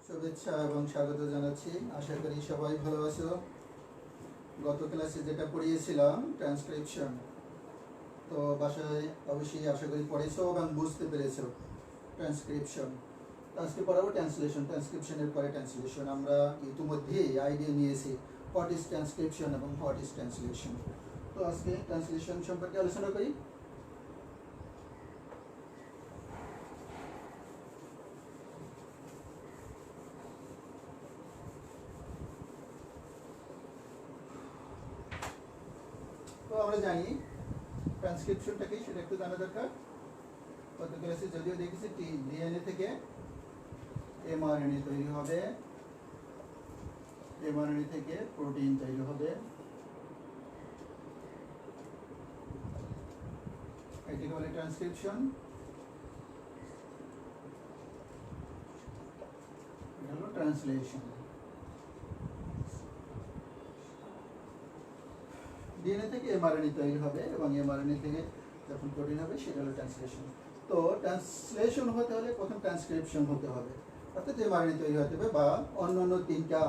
শুভেচ্ছা এবং স্বাগত জানাচ্ছি। আশা করি সবাই ভালো আছো। গত ক্লাসে যেটা পড়িয়েছিলাম ট্রান্সক্রিপশন, তো বাসায় অবশ্যই আশা করি পড়েছো এবং বুঝতে পেরেছো ট্রান্সক্রিপশন। আজকে পড়াবো ট্রান্সলেশন। ট্রান্সক্রিপশনের পরে ট্রান্সলেশন। আমরা ইতিমধ্যেই আইডিয়া নিয়েছি হোয়াট ইজ ট্রান্সক্রিপশন এবং হোয়াট ইজ ট্রান্সলেশন। তো আজকে ট্রান্সলেশন সম্পর্কে আলোচনা করি। তো আমরা জানি ট্রান্সক্রিপশনটা কি, সেটা একটু জানা দরকার। গত ক্লাসে যদিও দেখেছি ডিএনএ থেকে এমআরএনএ তৈরি হবে, এমআরএনএ থেকে প্রোটিন তৈরি হবে, এটিকে বলে ট্রান্সক্রিপশন। এটা হলো ট্রান্সলেশন। ডিএনএ থেকে এমআরএনএ তৈরি হবে এবং এমআরএনএ থেকে যখন প্রোটিন হবে সেটা হলো ট্রান্সলেশন। তো ট্রান্সলেশন হতে হলে প্রথম ট্রান্সক্রিপশন হতে হবে, অর্থাৎ এমআরএনএ তৈরি হতে হবে বা অন্য অন্য তিনটা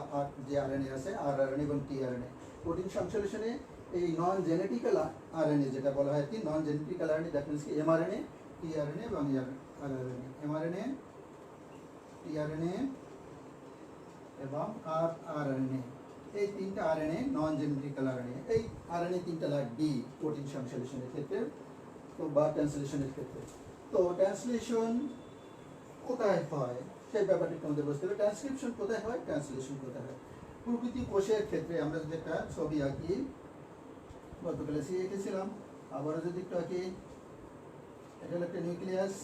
যে আরএনএ আছে আরআরএনএ এবং টিআরএনএ। প্রোটিন সংশ্লেষণে এই নন জেনেটিক্যাল আরএনএ যেটা বলা হয় কি নন জেনেটিক্যাল আরএনএ, দ্যাট মিনস কি এমআরএনএ, টিআরএনএ এবং আরআরএনএ। এমআরএনএ, টিআরএনএ এবং আরআরএনএ, এই তিনটা আরএনএ নন জেনেটিক্যাল আরএনএ। এই আরএনএ তিনটা লাগবে প্রোটিন সংশ্লেষণের ক্ষেত্রে তো বা ট্রান্সলেশনের ক্ষেত্রে। তো ট্রান্সলেশন কোথায় হয় সেই ব্যাপারটা তোমাদের বুঝতে হবে। ট্রান্সক্রিপশন কোথায় হয়, ট্রান্সলেশন কোথায় হয়। প্রকৃতি কোষের ক্ষেত্রে আমরা যদি একটা ছবি আঁকি, গত ক্লাসে এঁকেছিলাম, আবারও যদি একটু আঁকি, এটা হলো একটা নিউক্লিয়াস,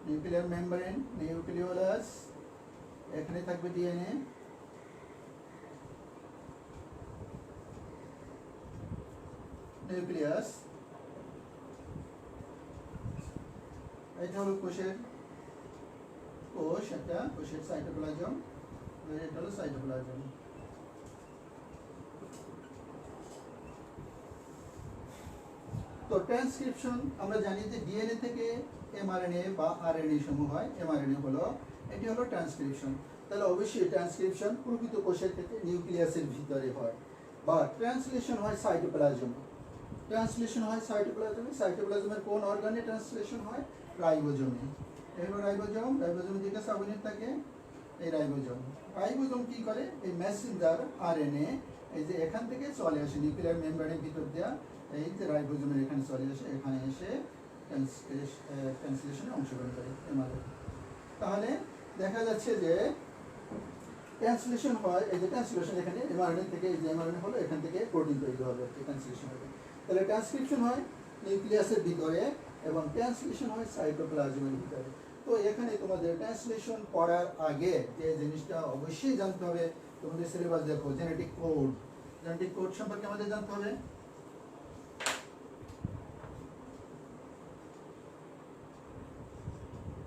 নিউক্লিয়ার মেমব্রেন, নিউক্লিওলাস, এখানে থাকবে ডিএনএ, নিউক্লিয়াস, এটা হলো কোষের কোষ, একটা কোষের সাইটোপ্লাজম, এটা হলো সাইটোপ্লাজম। তো ট্রান্সক্রিপশন আমরা জানি যে ডিএনএ থেকে এমআরএনএ বা আরএনএ সমূহ হয়। এমআরএনএ হলো, এটি হলো ট্রান্সক্রিপশন। তাহলে অবশ্যই ট্রান্সক্রিপশন প্রকৃত কোষের ক্ষেত্রে নিউক্লিয়াসের ভিতরে হয়, বা ট্রান্সলেশন হয় সাইটোপ্লাজমে। ট্রান্সলেশন হয় সাইটোপ্লাজমে। সাইটোপ্লাজমের কোন অর্গানে ট্রান্সলেশন হয়? রাইবোজোমে। এবার রাইবোজোম, রাইবোজোমে যেটা সাবইউনিট থাকে এই রাইবোজোম। রাইবোজোম কি করে? এই মেসেঞ্জার আরএনএ এই যে এখান থেকে চলে আসে নিউক্লিয়ার মেমব্রেনের ভিতর দেওয়া, এই যে রাইবোজোমের এখানে চলে আসে, এখানে এসে ট্রান্সলেশনে অংশগ্রহণ করে এমআরএনএ। তাহলে দেখা যাচ্ছে যে ট্রান্সলেশন হয়, এই যে ট্রান্সলেশন এখানে এমআরএনএ থেকে, এই যে এমআরএনএ হলো এখান থেকে প্রোটিন তৈরি হবে, ট্রান্সলেশন হবে। তাহলে ট্রান্সক্রিপশন হয় নিউক্লিয়াসের ভিতরে এবং ট্রান্সলেশন হয় সাইটোপ্লাজমের ভিতরে। তো এখানে তোমাদের ট্রান্সলেশন পড়ার আগে যে জিনিসটা অবশ্যই জানতে হবে, তোমাদের সিলেবাস দেখো জেনেটিক কোড। জেনেটিক কোড সম্পর্কে আমাদের জানতে হবে।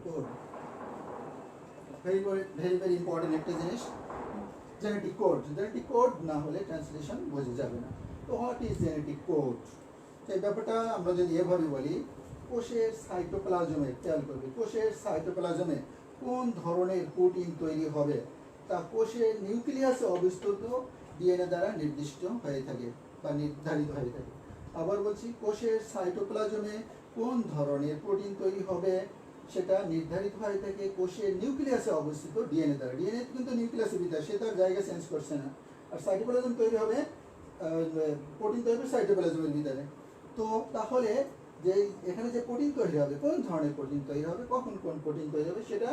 কোড ভেরি ভেরি ইম্পর্টেন্ট একটা জিনিস, জেনেটিক কোড। জেনেটিক কোড না হলে ট্রান্সলেশন বোঝা যাবে না। তো হোয়াট ইজ জেনেটিক কোড, এই ব্যাপারটা আমরা যদি এভাবে বলি, কোষের সাইটোপ্লাজমে, খেয়াল করবে কোষের সাইটোপ্লাজমে কোন ধরনের প্রোটিন তৈরি হবে তা কোষের নিউক্লিয়াসে অবস্থিত ডিএনএ দ্বারা নির্দিষ্ট হয়ে থাকে বা নির্ধারিত হয়ে থাকে। আবার বলছি, কোষের সাইটোপ্লাজমে কোন ধরনের প্রোটিন তৈরি হবে সেটা নির্ধারিত হয়ে থাকে কোষের নিউক্লিয়াসে অবস্থিত ডিএনএ দ্বারা। ডিএনএ কিন্তু নিউক্লিয়াসের ভিতরে, সে তার জায়গা চেঞ্জ করছে না। আর সাইটোপ্লাজম তৈরি হবে, প্রোটিন তৈরি হবে সাইটোপ্লাজমের ভিতরে। তো তাহলে যে এখানে যে প্রোটিন তৈরি হবে, কোন ধরনের প্রোটিন তৈরি হবে, কখন কোন প্রোটিন তৈরি হবে সেটা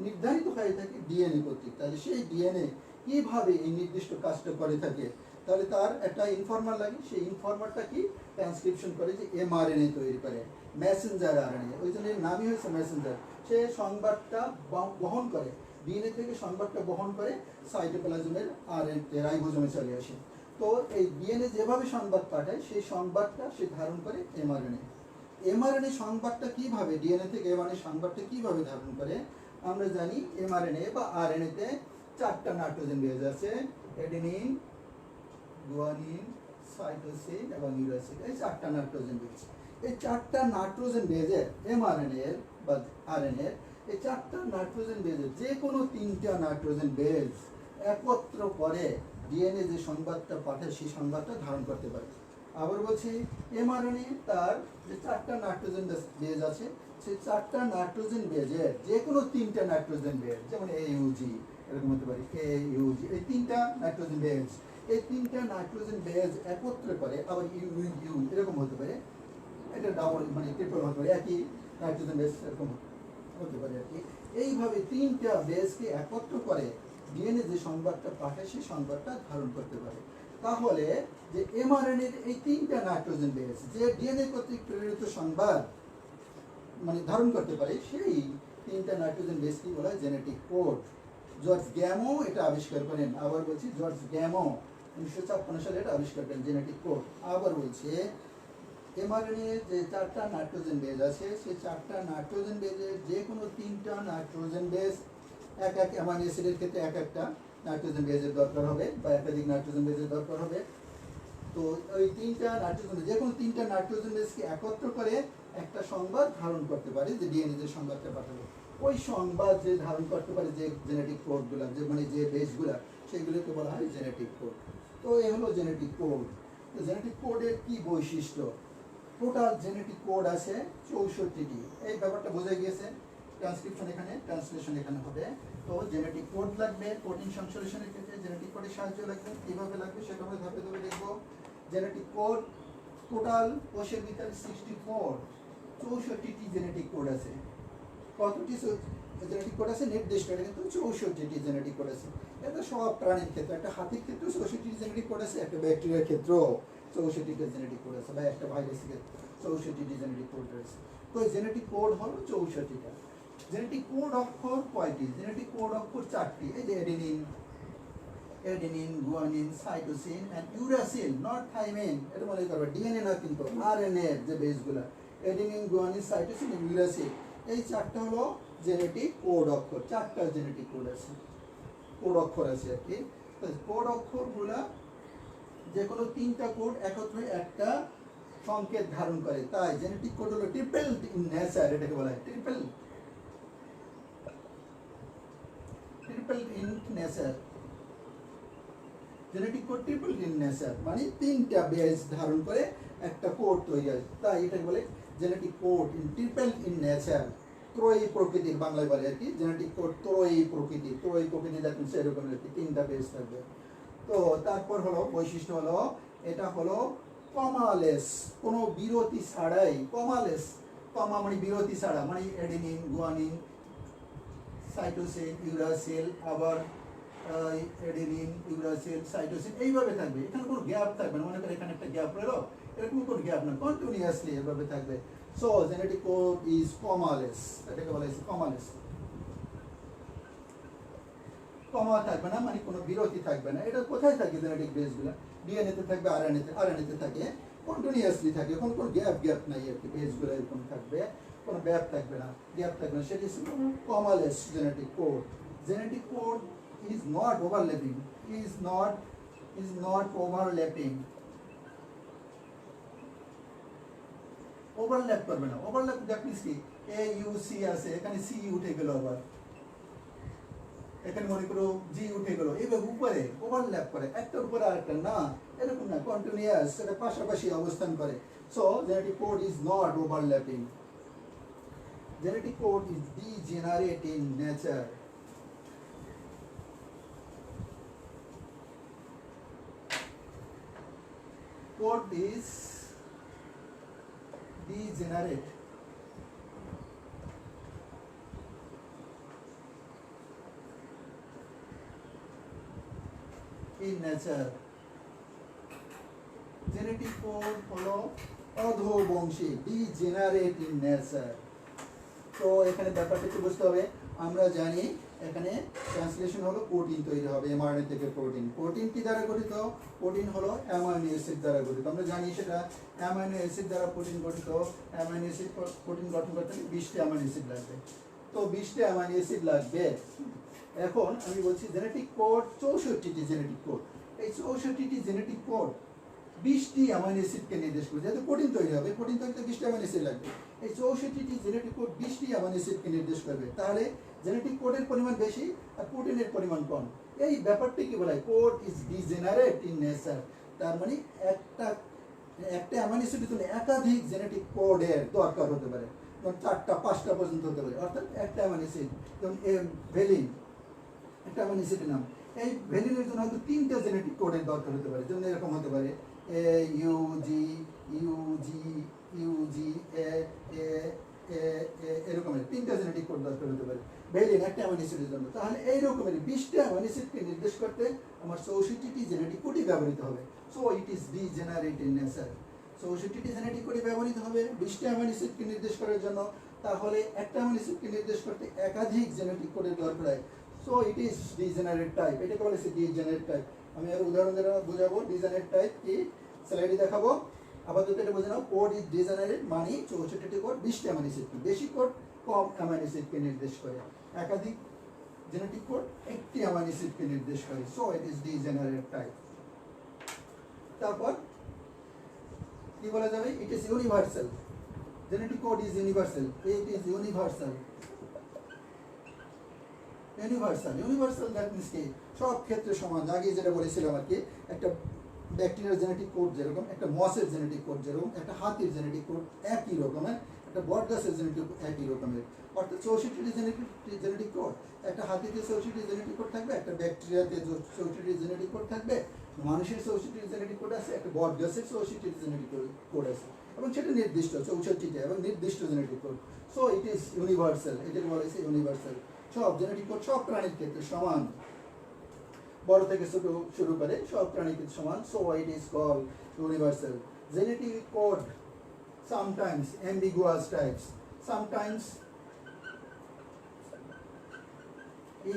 নির্ধারিত হয়ে থাকে ডিএনএ কর্তৃক। তাহলে সেই ডিএনএ কীভাবে এই নির্দিষ্ট কাজটা করে থাকে, তাহলে তার একটা ইনফরমার লাগে। সেই ইনফরমারটা কি ট্রান্সক্রিপশন করে, যে এমআরএনএ তৈরি করে, মেসেঞ্জার আরএনএ, ওই জন্য এর নামই হয়েছে মেসেঞ্জার। সে সংবাদটা বহন করে, ডিএনএ থেকে সংবাদটা বহন করে সাইটোপ্লাজমের রাইবোজোমে চলে আসে। তো এই ডিএনএ যেভাবে সংবাদ পাঠায় সেই সংবাদটা সে ধারণ করে এমআরএনএ। এমআরএনএ সংবাদটা কিভাবে, ডিএনএ থেকে এমআরএনএ সংবাদটা কিভাবে ধারণ করে আমরা জানি। এমআরএনএ বা আরএনএতে 4টা নাইট্রোজেন বেজ আছে, অ্যাডেনিন, গুয়ানিন, সাইটোসিন এবং ইউরাসিন। এই 4টা নাইট্রোজেন বেজ, এই 4টা নাইট্রোজেন বেজের এমআরএনএ বা আরএনএ এই চারটা নাইট্রোজেন বেজের যে কোনো তিনটা নাইট্রোজেন বেজ একত্র করে ডিএনএ যে সংবাদটা পাঠায় সেই সংবাদটা ধারণ করতে পারে। আবার বলছি এমআরএনএ তার যে চারটা নাইট্রোজেন বেজ আছে সেই চারটা নাইট্রোজেন বেজের যে কোনো তিনটা নাইট্রোজেন বেজ, যেমন AUG এরকম হতে পারে, AUG, এই তিনটা নাইট্রোজেন বেজ, এই তিনটা নাইট্রোজেন বেজ একত্র করে, আবার ইউ এরকম হতে পারে, এটা ডাবল মানে ট্রিপল হতে পারে, একই নাইট্রোজেন বেজ এরকম হতে পারে আর কি। এইভাবে তিনটা বেজকে একত্র করে ডিএনএ যে সংবাদটা পাঠায় সেই সংবাদটা ধারণ করতে পারে। তাহলে যে এমআরএনএর এই তিনটা নাইট্রোজেন বেজ যে ডিএনএ কর্তৃক প্রেরিত সংবাদ মানে ধারণ করতে পারে, সেই তিনটা নাইট্রোজেন বেজকে বলা হয় জেনেটিক কোড। জর্জ গ্যামো এটা আবিষ্কার করেন। আবার বলছি জর্জ গ্যামো 1956 সালে এটা আবিষ্কার করেন জেনেটিক কোড। আবার বলছে এমআরএনএ যে চারটা নাইট্রোজেন বেজ আছে সেই চারটা নাইট্রোজেন বেজের যে কোনো তিনটা নাইট্রোজেন বেজ এক অ্যামাইনো অ্যাসিডের ক্ষেত্রে এক একটা নাইট্রোজেন বেজের দরকার হবে বা একাধিক নাইট্রোজেন বেজের দরকার হবে। তো ওই তিনটা নাইট্রোজেন যে কোনো তিনটা নাইট্রোজেন বেজকে একত্র করে একটা সংবাদ ধারণ করতে পারে, যে ডিএনএ যে সংবাদটা পাঠাবে ওই সংবাদ যে ধারণ করতে পারে যে জেনেটিক কোডগুলো, যে মানে যে বেজগুলো, সেগুলোকে বলা হয় জেনেটিক কোড। তো এই হলো জেনেটিক কোড। তো জেনেটিক কোডের কি বৈশিষ্ট্য? টোটাল জেনেটিক কোড আছে 64টি। এই ব্যাপারটা বোঝা গিয়েছে। ট্রান্সক্রিপশন এখানে, ট্রান্সলেশন এখানে হবে। তো জেনেটিক কোড লাগবে প্রোটিন সংশ্লেষণের ক্ষেত্রে, জেনেটিক কোডের সাহায্য লাগবে। কীভাবে লাগবে সেটা আমরা ধাপে ধাপে দেখবো। জেনেটিক কোড টোটাল কোষের ভিতরে 64টি জেনেটিক কোড আছে। কতটি জেনেটিক কোড আছে নির্দিষ্ট, এটা কিন্তু 64টি জেনেটিক কোড আছে। এটা সব প্রাণীর ক্ষেত্রে, একটা হাতির ক্ষেত্রেও 64টি জেনেটিক কোড আছে, একটা ব্যাকটেরিয়ার ক্ষেত্রেও 64টি জেনেটিক কোড আছে, বা একটা ভাইরাসের ক্ষেত্রে 64টি জেনেটিক কোড রয়েছে। তো জেনেটিক কোড হলো 64টা। জেনেটিক কোড অক্ষর কয়টি? জেনেটিক কোড অক্ষর 4টি। এই যে adenine, guanine, cytosine and uracil, not thymine. এটা মনে করবে ডিএনএ না কিন্তু আরএনএ এর যে বেসগুলো, এডেনিন, গুয়ানিন, সাইটোসিন এবং ইউরাসিল, এই চারটা হলো জেনেটিক কোড অক্ষর। চারটা জেনেটিক কোড আছে, কোড অক্ষর আছে আর কি। তো কোড অক্ষরগুলা যে কোনো তিনটা কোড একত্রে একটা সংকেত ধারণ করে, তাই জেনেটিক কোড হলো ট্রিপল ইন নেচার। এটাকে বলা হয় triple in nature. Genetic code triple in nature মানে তিনটা বেস ধারণ করে একটা কোড তৈরি হয়, তাই এটাকে বলে genetic code in triple in nature. ত্রয়ী প্রকৃতির, বাংলায় বলে আর কি জেনেটিক কোড ত্রয়ী প্রকৃতি। ত্রয়ী প্রকৃতি দেখুন সেরকম আর কি, তিনটা বেস থাকবে। তো তারপর হলো বৈশিষ্ট্য হলো এটা হলো কমালেস, কোনো বিরতি ছাড়াই। কমালেস, কমা মানে বিরতি ছাড়া, মানে এডেনিন, গুয়ানিন, সাইটোসিন, ইউরাসিল, আবার এডেনিন, ইউরাসিল, সাইটোসিন এইভাবে থাকবে। এখানে কোনো গ্যাপ থাকবে না। মনে করেন এখানে একটা গ্যাপ রইলো, এরকম কোনো গ্যাপ না, কন্টিনিউয়াসলি এভাবে থাকবে। So genetic code is commaless. এটাকে বলা হয়েছে কমালেস। কমা থাকবে না মানে কোনো বিরতি থাকবে না। এটা কোথায় থাকে জেনেটিক বেসগুলো? ডিএনএতে থাকবে, আরএনএতে থাকে, কন্টিনিউয়াসলি থাকে, কোনো গ্যাপ নাই আর কি। বেসগুলো এরকম থাকবে, কোনো গ্যাপ থাকবে না, সেটি commaless genetic code. Genetic code is not overlapping, is not overlapping, overlap করবে না। ওভারল্যাপ দ্যাট মিন্স কি, এ ইউ সি আছে, এখানে সি উঠে গেল, আবার এখানে মনে করো জি উঠে গেল, এইভাবে উপরে ওভারল্যাপ করে, একটার উপরে আরেকটা না, এরকম না, কন্টিনিউয়াস, এটা পাশাপাশি অবস্থান করে। So genetic code is not overlapping. Genetic code is degenerate in nature. Code is degenerate in nature. Genetic code হলো অধোবংশী, ডিজেনারেট ইন নেচার। তো এখানে ব্যাপারটা একটু বুঝতে হবে। আমরা জানি এখানে ট্রান্সলেশন হলো প্রোটিন তৈরি হবে এমআরএনএ থেকে। প্রোটিন কি দ্বারা গঠিত? প্রোটিন হলো অ্যামাইনো অ্যাসিড দ্বারা গঠিত। আমরা জানি সেটা অ্যামাইনো অ্যাসিড দ্বারা প্রোটিন গঠিত। অ্যামাইনো অ্যাসিড প্রোটিন গঠন করতে হলে 20টি অ্যামাইনো অ্যাসিড লাগবে। তো 20টি অ্যামাইনো অ্যাসিড লাগবে। এখন আমি বলছি জেনেটিক কোড 64টি জেনেটিক কোড। এই 64টি জেনেটিক কোড 20টি অ্যামাইনো অ্যাসিডকে নির্দেশ করে। যেহেতু প্রোটিন তৈরি হবে, প্রোটিন তৈরিতে 20টি অ্যামাইনো অ্যাসিড লাগবে। এই 64টি জেনেটিক কোড 20টি অ্যামাইনো অ্যাসিডকে নির্দেশ করবে। তাহলে জেনেটিক কোডের পরিমাণ বেশি আর প্রোটিনের পরিমাণ কম। এই ব্যাপারটি কি বলা হয়? Code is degenerate in nature. তার মানে একটা অ্যামাইনো অ্যাসিডের জন্য একাধিক জেনেটিক কোডের দরকার হতে পারে, যেমন 4টা 5টা পর্যন্ত হতে পারে। অর্থাৎ একটা অ্যামাইনো অ্যাসিড, যেমন ভ্যালিন একটা অ্যামাইনো অ্যাসিডের নাম, এই ভ্যালিনের জন্য হয়তো 3টা জেনেটিক কোডের দরকার হতে পারে। যেমন এরকম হতে পারে এ ইউ জি এ এ এ এরকমের 3টা জেনেটিক কোড দরকার হতে পারে ভ্যালিন একটা অ্যামাইনো অ্যাসিডের জন্য। তাহলে এই রকমের 20টা অ্যামাইনো অ্যাসিডকে নির্দেশ করতে আমার 64টি জেনেটিক কোডই ব্যবহৃত হবে। So it is degenerate in nature. 64টি জেনেটিক কোডই ব্যবহৃত হবে 20টা অ্যামাইনো অ্যাসিডকে নির্দেশ করার জন্য। তাহলে একটা অ্যামাইনো অ্যাসিডকে নির্দেশ করতে একাধিক জেনেটিক কোডের দরকার হয়। So it is degenerate type. এটাকে বলে ডিজেনারেট টাইপ। আমি আর উদাহরণ দ্বারা বোঝাবো ডিজেনারেট টাইপ কি, স্লাইডে দেখাবো। আপাতত এটা বোঝে নাও, কোড ইজ ডিজেনারেট মানে 64টি কোড 20টা অ্যামাইনো অ্যাসিডকে, বেশি কোড কম অ্যামাইনো অ্যাসিডকে নির্দেশ করে, একাধিক জেনেটিক কোড একটি অ্যামাইনো অ্যাসিডকে নির্দেশ করে। So it is degenerate type. তারপর কি বলা যাবে? It is universal. Genetic code is universal. It is universal. Universal that means কি সব ক্ষেত্রে সমান। আগে যেটা বলেছিলাম আর কি, একটা ব্যাকটেরিয়ার জেনেটিক কোড যেরকম, একটা মসের জেনেটিক কোড যেরকম, একটা হাতির জেনেটিক কোড একই রকমের, একটা বটগাছের জেনেটিক কোড একই রকমের। অর্থাৎ 64টি জেনেটিক কোড, একটা হাতিতে 64টি জেনেটিক কোড থাকবে, একটা ব্যাকটেরিয়াতে 64টি জেনেটিক কোড থাকবে, মানুষের 64টি জেনেটিক কোড আছে, একটা বটগাছের 64টি জেনেটিক কোড আছে, এবং সেটা নির্দিষ্ট 64টা এবং নির্দিষ্ট genetic code. So it is universal. এটাকে বলা হয়েছে ইউনিভার্সাল। সব জেনেটিক কোড সব প্রাণীর ক্ষেত্রে সমান, বড় থেকে ছোট শুরু করে সব প্রাণীর ক্ষেত্রে সমান। So it is called universal. Genetic code sometimes ambiguous types, sometimes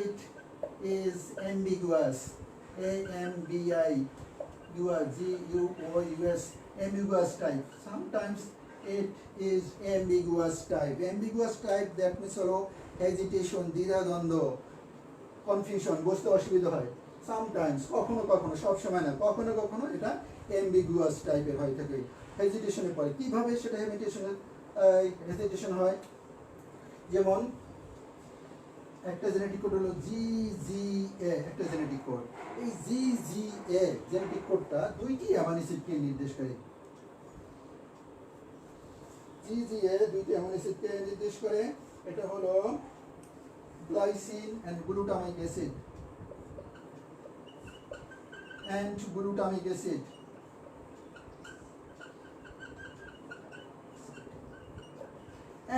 it is ambiguous, ambiguous, ambiguous type. Sometimes it is ambiguous type. Ambiguous type that means হলো hesitation, দ্বিধাদ্বন্দ্ব, কনফিউশন, বুঝতে অসুবিধা হয়। সামটাইমস কখনো কখনো, সব সময় না, কখনো কখনো এটা অ্যাম্বিগুয়াস টাইপের হয়ে থাকে, হেজিটেশনের পরে। কিভাবে সেটা হেজিটেশন হয়? যেমন একটা জেনেটিক কোড হলো GGA, একটা জেনেটিক কোড। এই GGA জেনেটিক কোডটা 2টি অ্যামাইনো অ্যাসিডকে নির্দেশ করে। GGA 2টি অ্যামাইনো অ্যাসিডকে নির্দেশ করে। এটা হলো glycine and glutamic acid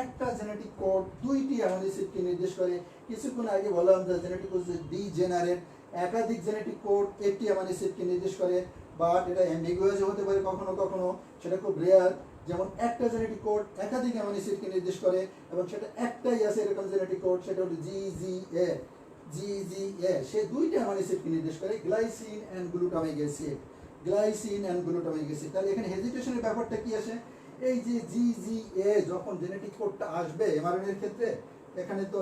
একটা জেনেটিক কোড 2টি অ্যামাইনো অ্যাসিডকে নির্দেশ করে। কিছুক্ষণ আগে বললাম যে জেনেটিক কোড ডিজেনারেট, একাধিক জেনেটিক কোড একটি অ্যামাইনো অ্যাসিডকে নির্দেশ করে, বাট এটা অ্যাম্বিগুয়াস হতে পারে কখনো কখনো, সেটা খুব রেয়ার। যেমন একটা জেনেটিক কোড একাধিক অ্যামাইনো অ্যাসিডকে নির্দেশ করে এবং সেটা একটাই আছে এরকম জেনেটিক কোড, সেটা হলো GGA। সে 2টা অ্যামাইনো অ্যাসিডকে নির্দেশ করে, গ্লাইসিন অ্যান্ড গ্লুটামিক অ্যাসিড। তাহলে এখানে হেজিটেশনের ব্যাপারটা কি আসে? এই যে GGA যখন জেনেটিক কোডটা আসবে এমআরএনএ এর ক্ষেত্রে, এখানে তো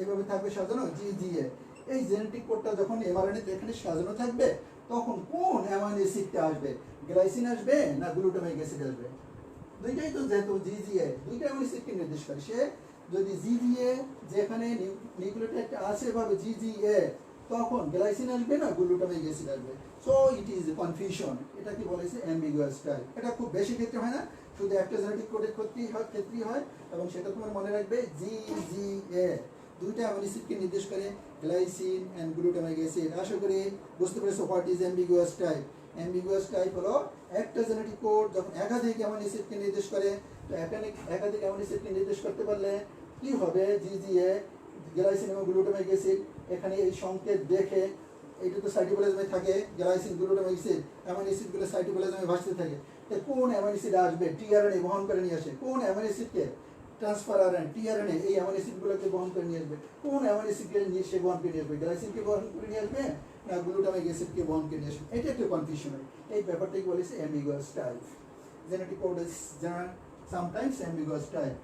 এইভাবে থাকবে সাজানো GGA। এই জেনেটিক কোডটা যখন এমআরএনএ তে এখানে সাজানো থাকবে, তখন কোন অ্যামাইনো অ্যাসিডটা আসবে? গ্লাইসিন আসবে না গ্লুটামিক অ্যাসিড আসবে? দুইটাই তো, যেহেতু GGA 2টা অ্যামাইনো অ্যাসিডকে নির্দেশ করে, সে যদি GGA যেখানে নিউক্লিওটাইডটা আছে ভাবে GGA, তখন গ্লাইসিন আসবে না গ্লুটামিক অ্যাসিড আসবে। So it is a confusion. এটা কি বলেছে? Ambiguous type. এটা খুব বেশি ক্ষেত্রে হয় না, শুধু একটা জেনেটিক কোডের ক্ষেত্রেই হয়, এবং সেটা তোমার মনে রাখবে GGA 2টা অ্যামাইনো অ্যাসিডকে নির্দেশ করে, গ্লাইসিন অ্যান্ড গ্লুটামিক অ্যাসিড। আশা করি বুঝতে পেরেছো what is ambiguous type. Ambiguous type হলো একটা জেনেটিক কোড যখন একাধিক অ্যামাইনো অ্যাসিডকে নির্দেশ করে। তো একাধিক অ্যামাইনো অ্যাসিডকে নির্দেশ করতে পারলে কি হবে? GGA, গ্লাইসিন এবং গ্লুটামিক অ্যাসিড, এখানে এই সংকেত দেখে, এটা তো সাইটোপ্লাজমে থাকে, গ্লাইসিন গ্লুটামিক অ্যাসিড অ্যামাইনো অ্যাসিডগুলো সাইটোপ্লাজমে ভাসতে থাকে। তো কোন অ্যামাইনো অ্যাসিড আসবে? টিআরএনএ বহন করে নিয়ে আসে। কোন অ্যামাইনো অ্যাসিডকে? ট্রান্সফার আরএনএ, টিআরএনএ এই অ্যামাইনো অ্যাসিডগুলোকে বহন করে নিয়ে আসবে। কোন অ্যামাইনো অ্যাসিডকে নিয়ে সে বহন করে নিয়ে আসবে? গ্লাইসিনকে বহন করে নিয়ে আসবে না গ্লুটামিক অ্যাসিডকে বহন করে নিয়ে আসবে? এটা একটা কনফিউশন হয়। এই ব্যাপারটাকে বলেছে ambiguous type. Genetic code is sometimes ambiguous type.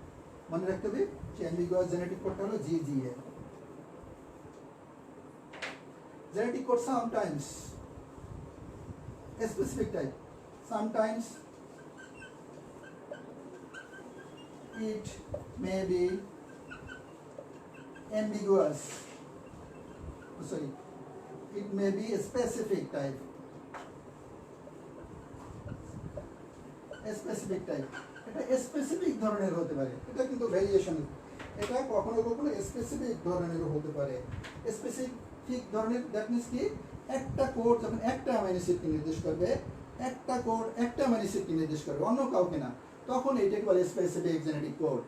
মনে রাখতে হবে যে অ্যাম্বিগুয়াস জেনেটিক কোডটা হলো GGA। Genetic code sometimes specific type, sometimes it may be ambiguous, sorry, it may be a specific type, specific type. এটা স্পেসিফিক ধরনের হতে পারে, এটা কিন্তু ভেরিয়েশন, এটা কখনো কখনো স্পেসিফিক ধরনের হতে পারে। স্পেসিফিক ধরনের দ্যাট মিনস কি, একটা কোড যখন একটা অ্যামাইনো অ্যাসিডকে নির্দেশ করবে, একটা কোড একটা অ্যামাইনো অ্যাসিডকে নির্দেশ করবে, অন্য কাউকে না, তখন এইটাকে বলে স্পেসিফিক জেনেটিক কোড।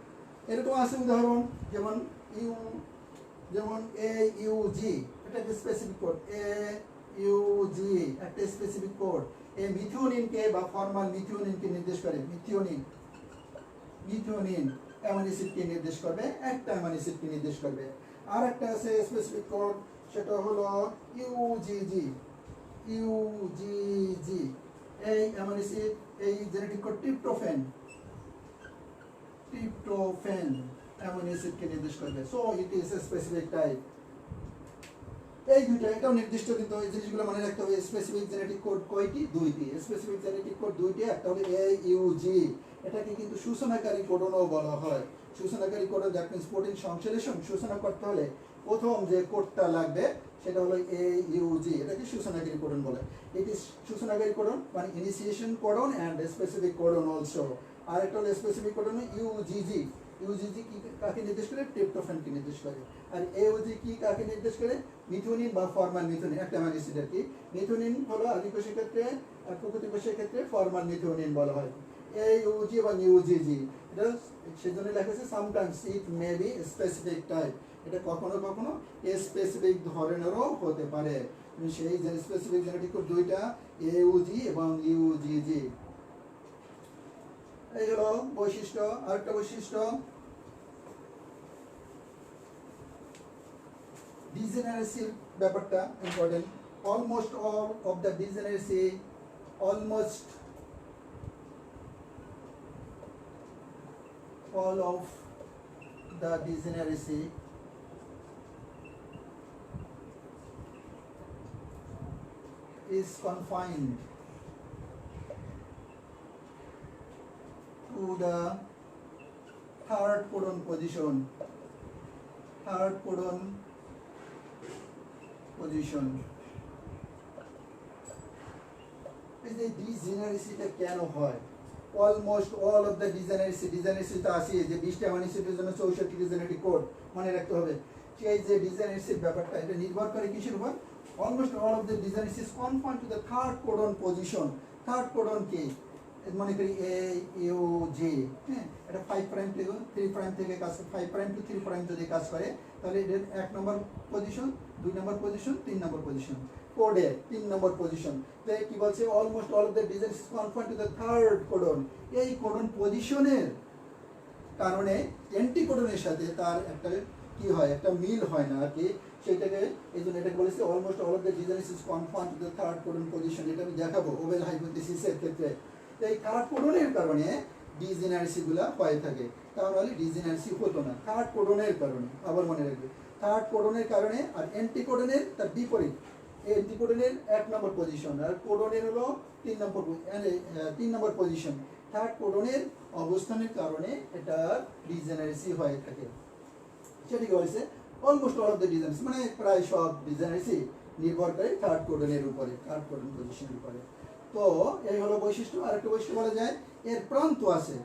এরকম আছে উদাহরণ, যেমন এ ইউ জি, এটা একটা স্পেসিফিক কোড। এ ইউ জি একটা স্পেসিফিক কোড। এই মিথিওনিনকে বা ফর্মাল মিথিওনিনকে নির্দেশ করে, মিথিওনিন অ্যামাইনো অ্যাসিডকে নির্দেশ করবে, একটা অ্যামাইনো অ্যাসিডকে নির্দেশ করবে। আর একটা আছে স্পেসিফিক কোড, সেটা হলো ইউজিজি। এই অ্যামাইনো অ্যাসিড, এই জেনেটিক কোড ট্রিপ্টোফ্যান অ্যামাইনো অ্যাসিডকে নির্দেশ করবে। So it is a specific type. এই দুইটা, এটাও নির্দিষ্ট, কিন্তু এই জিনিসগুলো মনে রাখতে হবে। স্পেসিফিক জেনেটিক কোড কয়টি? দুইটি। স্পেসিফিক জেনেটিক কোড দুইটি, একটা হলো AUG, এটাকে কিন্তু সূচনাকারী কোডনও বলা হয়। সূচনাকারী কোডন দ্যাট মিন্স প্রোটিন সংশ্লেষণ সূচনা করতে হলে প্রথম যে কোডটা লাগবে সেটা হলো AUG, এটাকে সূচনাকারী কোডন বলে। ইট ইজ সূচনাকারী কোডন মানে initiation codon and specific codon also. আর একটা হলো স্পেসিফিক কোডন UGG। ইউজিজি কি কাকে নির্দেশ করে? ট্রিপ্টোফ্যানকে নির্দেশ করে। আর এওজি কি কাকে নির্দেশ করে? মিথিওনিন বা ফর্মাল মিথিওনিন, একটা অ্যামাইনো অ্যাসিড আর কি। মিথিওনিন হলো আদিকোষের ক্ষেত্রে, আর প্রকৃতি কোষের ক্ষেত্রে ফর্মাল মিথিওনিন বলা হয়। AUG এবং UGG, এটা সেজন্য লেখা আছে sometimes it may be specific type, এটা কখনো কখনো স্পেসিফিক ধরনেরও হতে পারে। সেই স্পেসিফিক জেনেটিক কোড দুইটা, AUG এবং UGG। এই হলো বৈশিষ্ট্য। আরেকটা বৈশিষ্ট্য, ডিজেনারেসির ব্যাপারটা important. Almost all of the degeneracy, almost all of the degeneracy is confined to the third codon position. এই যে ডিজেনারেসিটা কেন হয়? অলমোস্ট অল অফ দ্য ডিজেনারেসি তো আসি যে 20টা অ্যামাইনো অ্যাসিডের জন্য 64টি জেনেটিক কোড মনে রাখতে হবে। সেই যে ডিজেনারেসির ব্যাপারটা, এটা নির্ভর করে কিসের উপর? Almost all of the degeneracy is confined to the third codon position. Third codon কি? মনে করি AUG, হ্যাঁ, এটা 5 প্রাইম থেকে 3 প্রাইম থেকে কাজ, 5 প্রাইম টু 3 প্রাইম যদি কাজ করে, তাহলে এর 1 নম্বর পজিশন, 2 নম্বর পজিশন, 3 নম্বর পজিশন, কোডের 3 নম্বর পজিশন। তো কি বলছে? Almost all of the design is confined to the third codon. এই কোডন পজিশনের কারণে অ্যান্টিকোডনের সাথে তার একটা কি হয়, একটা মিল হয় না আর কি, সেটাকে এই জন্য এটাকে বলেছে almost all of the design is confined to the third codon position. এটা আমি দেখাবো ওভেল হাইপোথিসিসের ক্ষেত্রে। এই থার্ড কোডনের কারণে ডিজেনারেসিগুলো হয়ে থাকে, তাহলে ডিজেনারেসি হতো না থার্ড কোডনের কারণে। আবার মনে রাখবে, থার্ড কোডনের কারণে। আর অ্যান্টিকোডনের তার বিপরীত, অ্যান্টিকোডনের 1 নম্বর পজিশন, আর কোডনের হলো 3 নম্বর পজিশন। থার্ড কোডনের অবস্থানের কারণে এটা ডিজেনারেসি হয়ে থাকে। সেটাকে বলেছে অলমোস্ট অল অফ দ্য ডিজেনারেসি, মানে প্রায় সব ডিজেনারেসি নির্ভর করে থার্ড কোডনের উপরে, থার্ড কোডন পজিশনের উপরে। তো এই হলো বৈশিষ্ট্য। আরেকটা বৈশিষ্ট্য বলা যায় এর প্রান্ত আছে।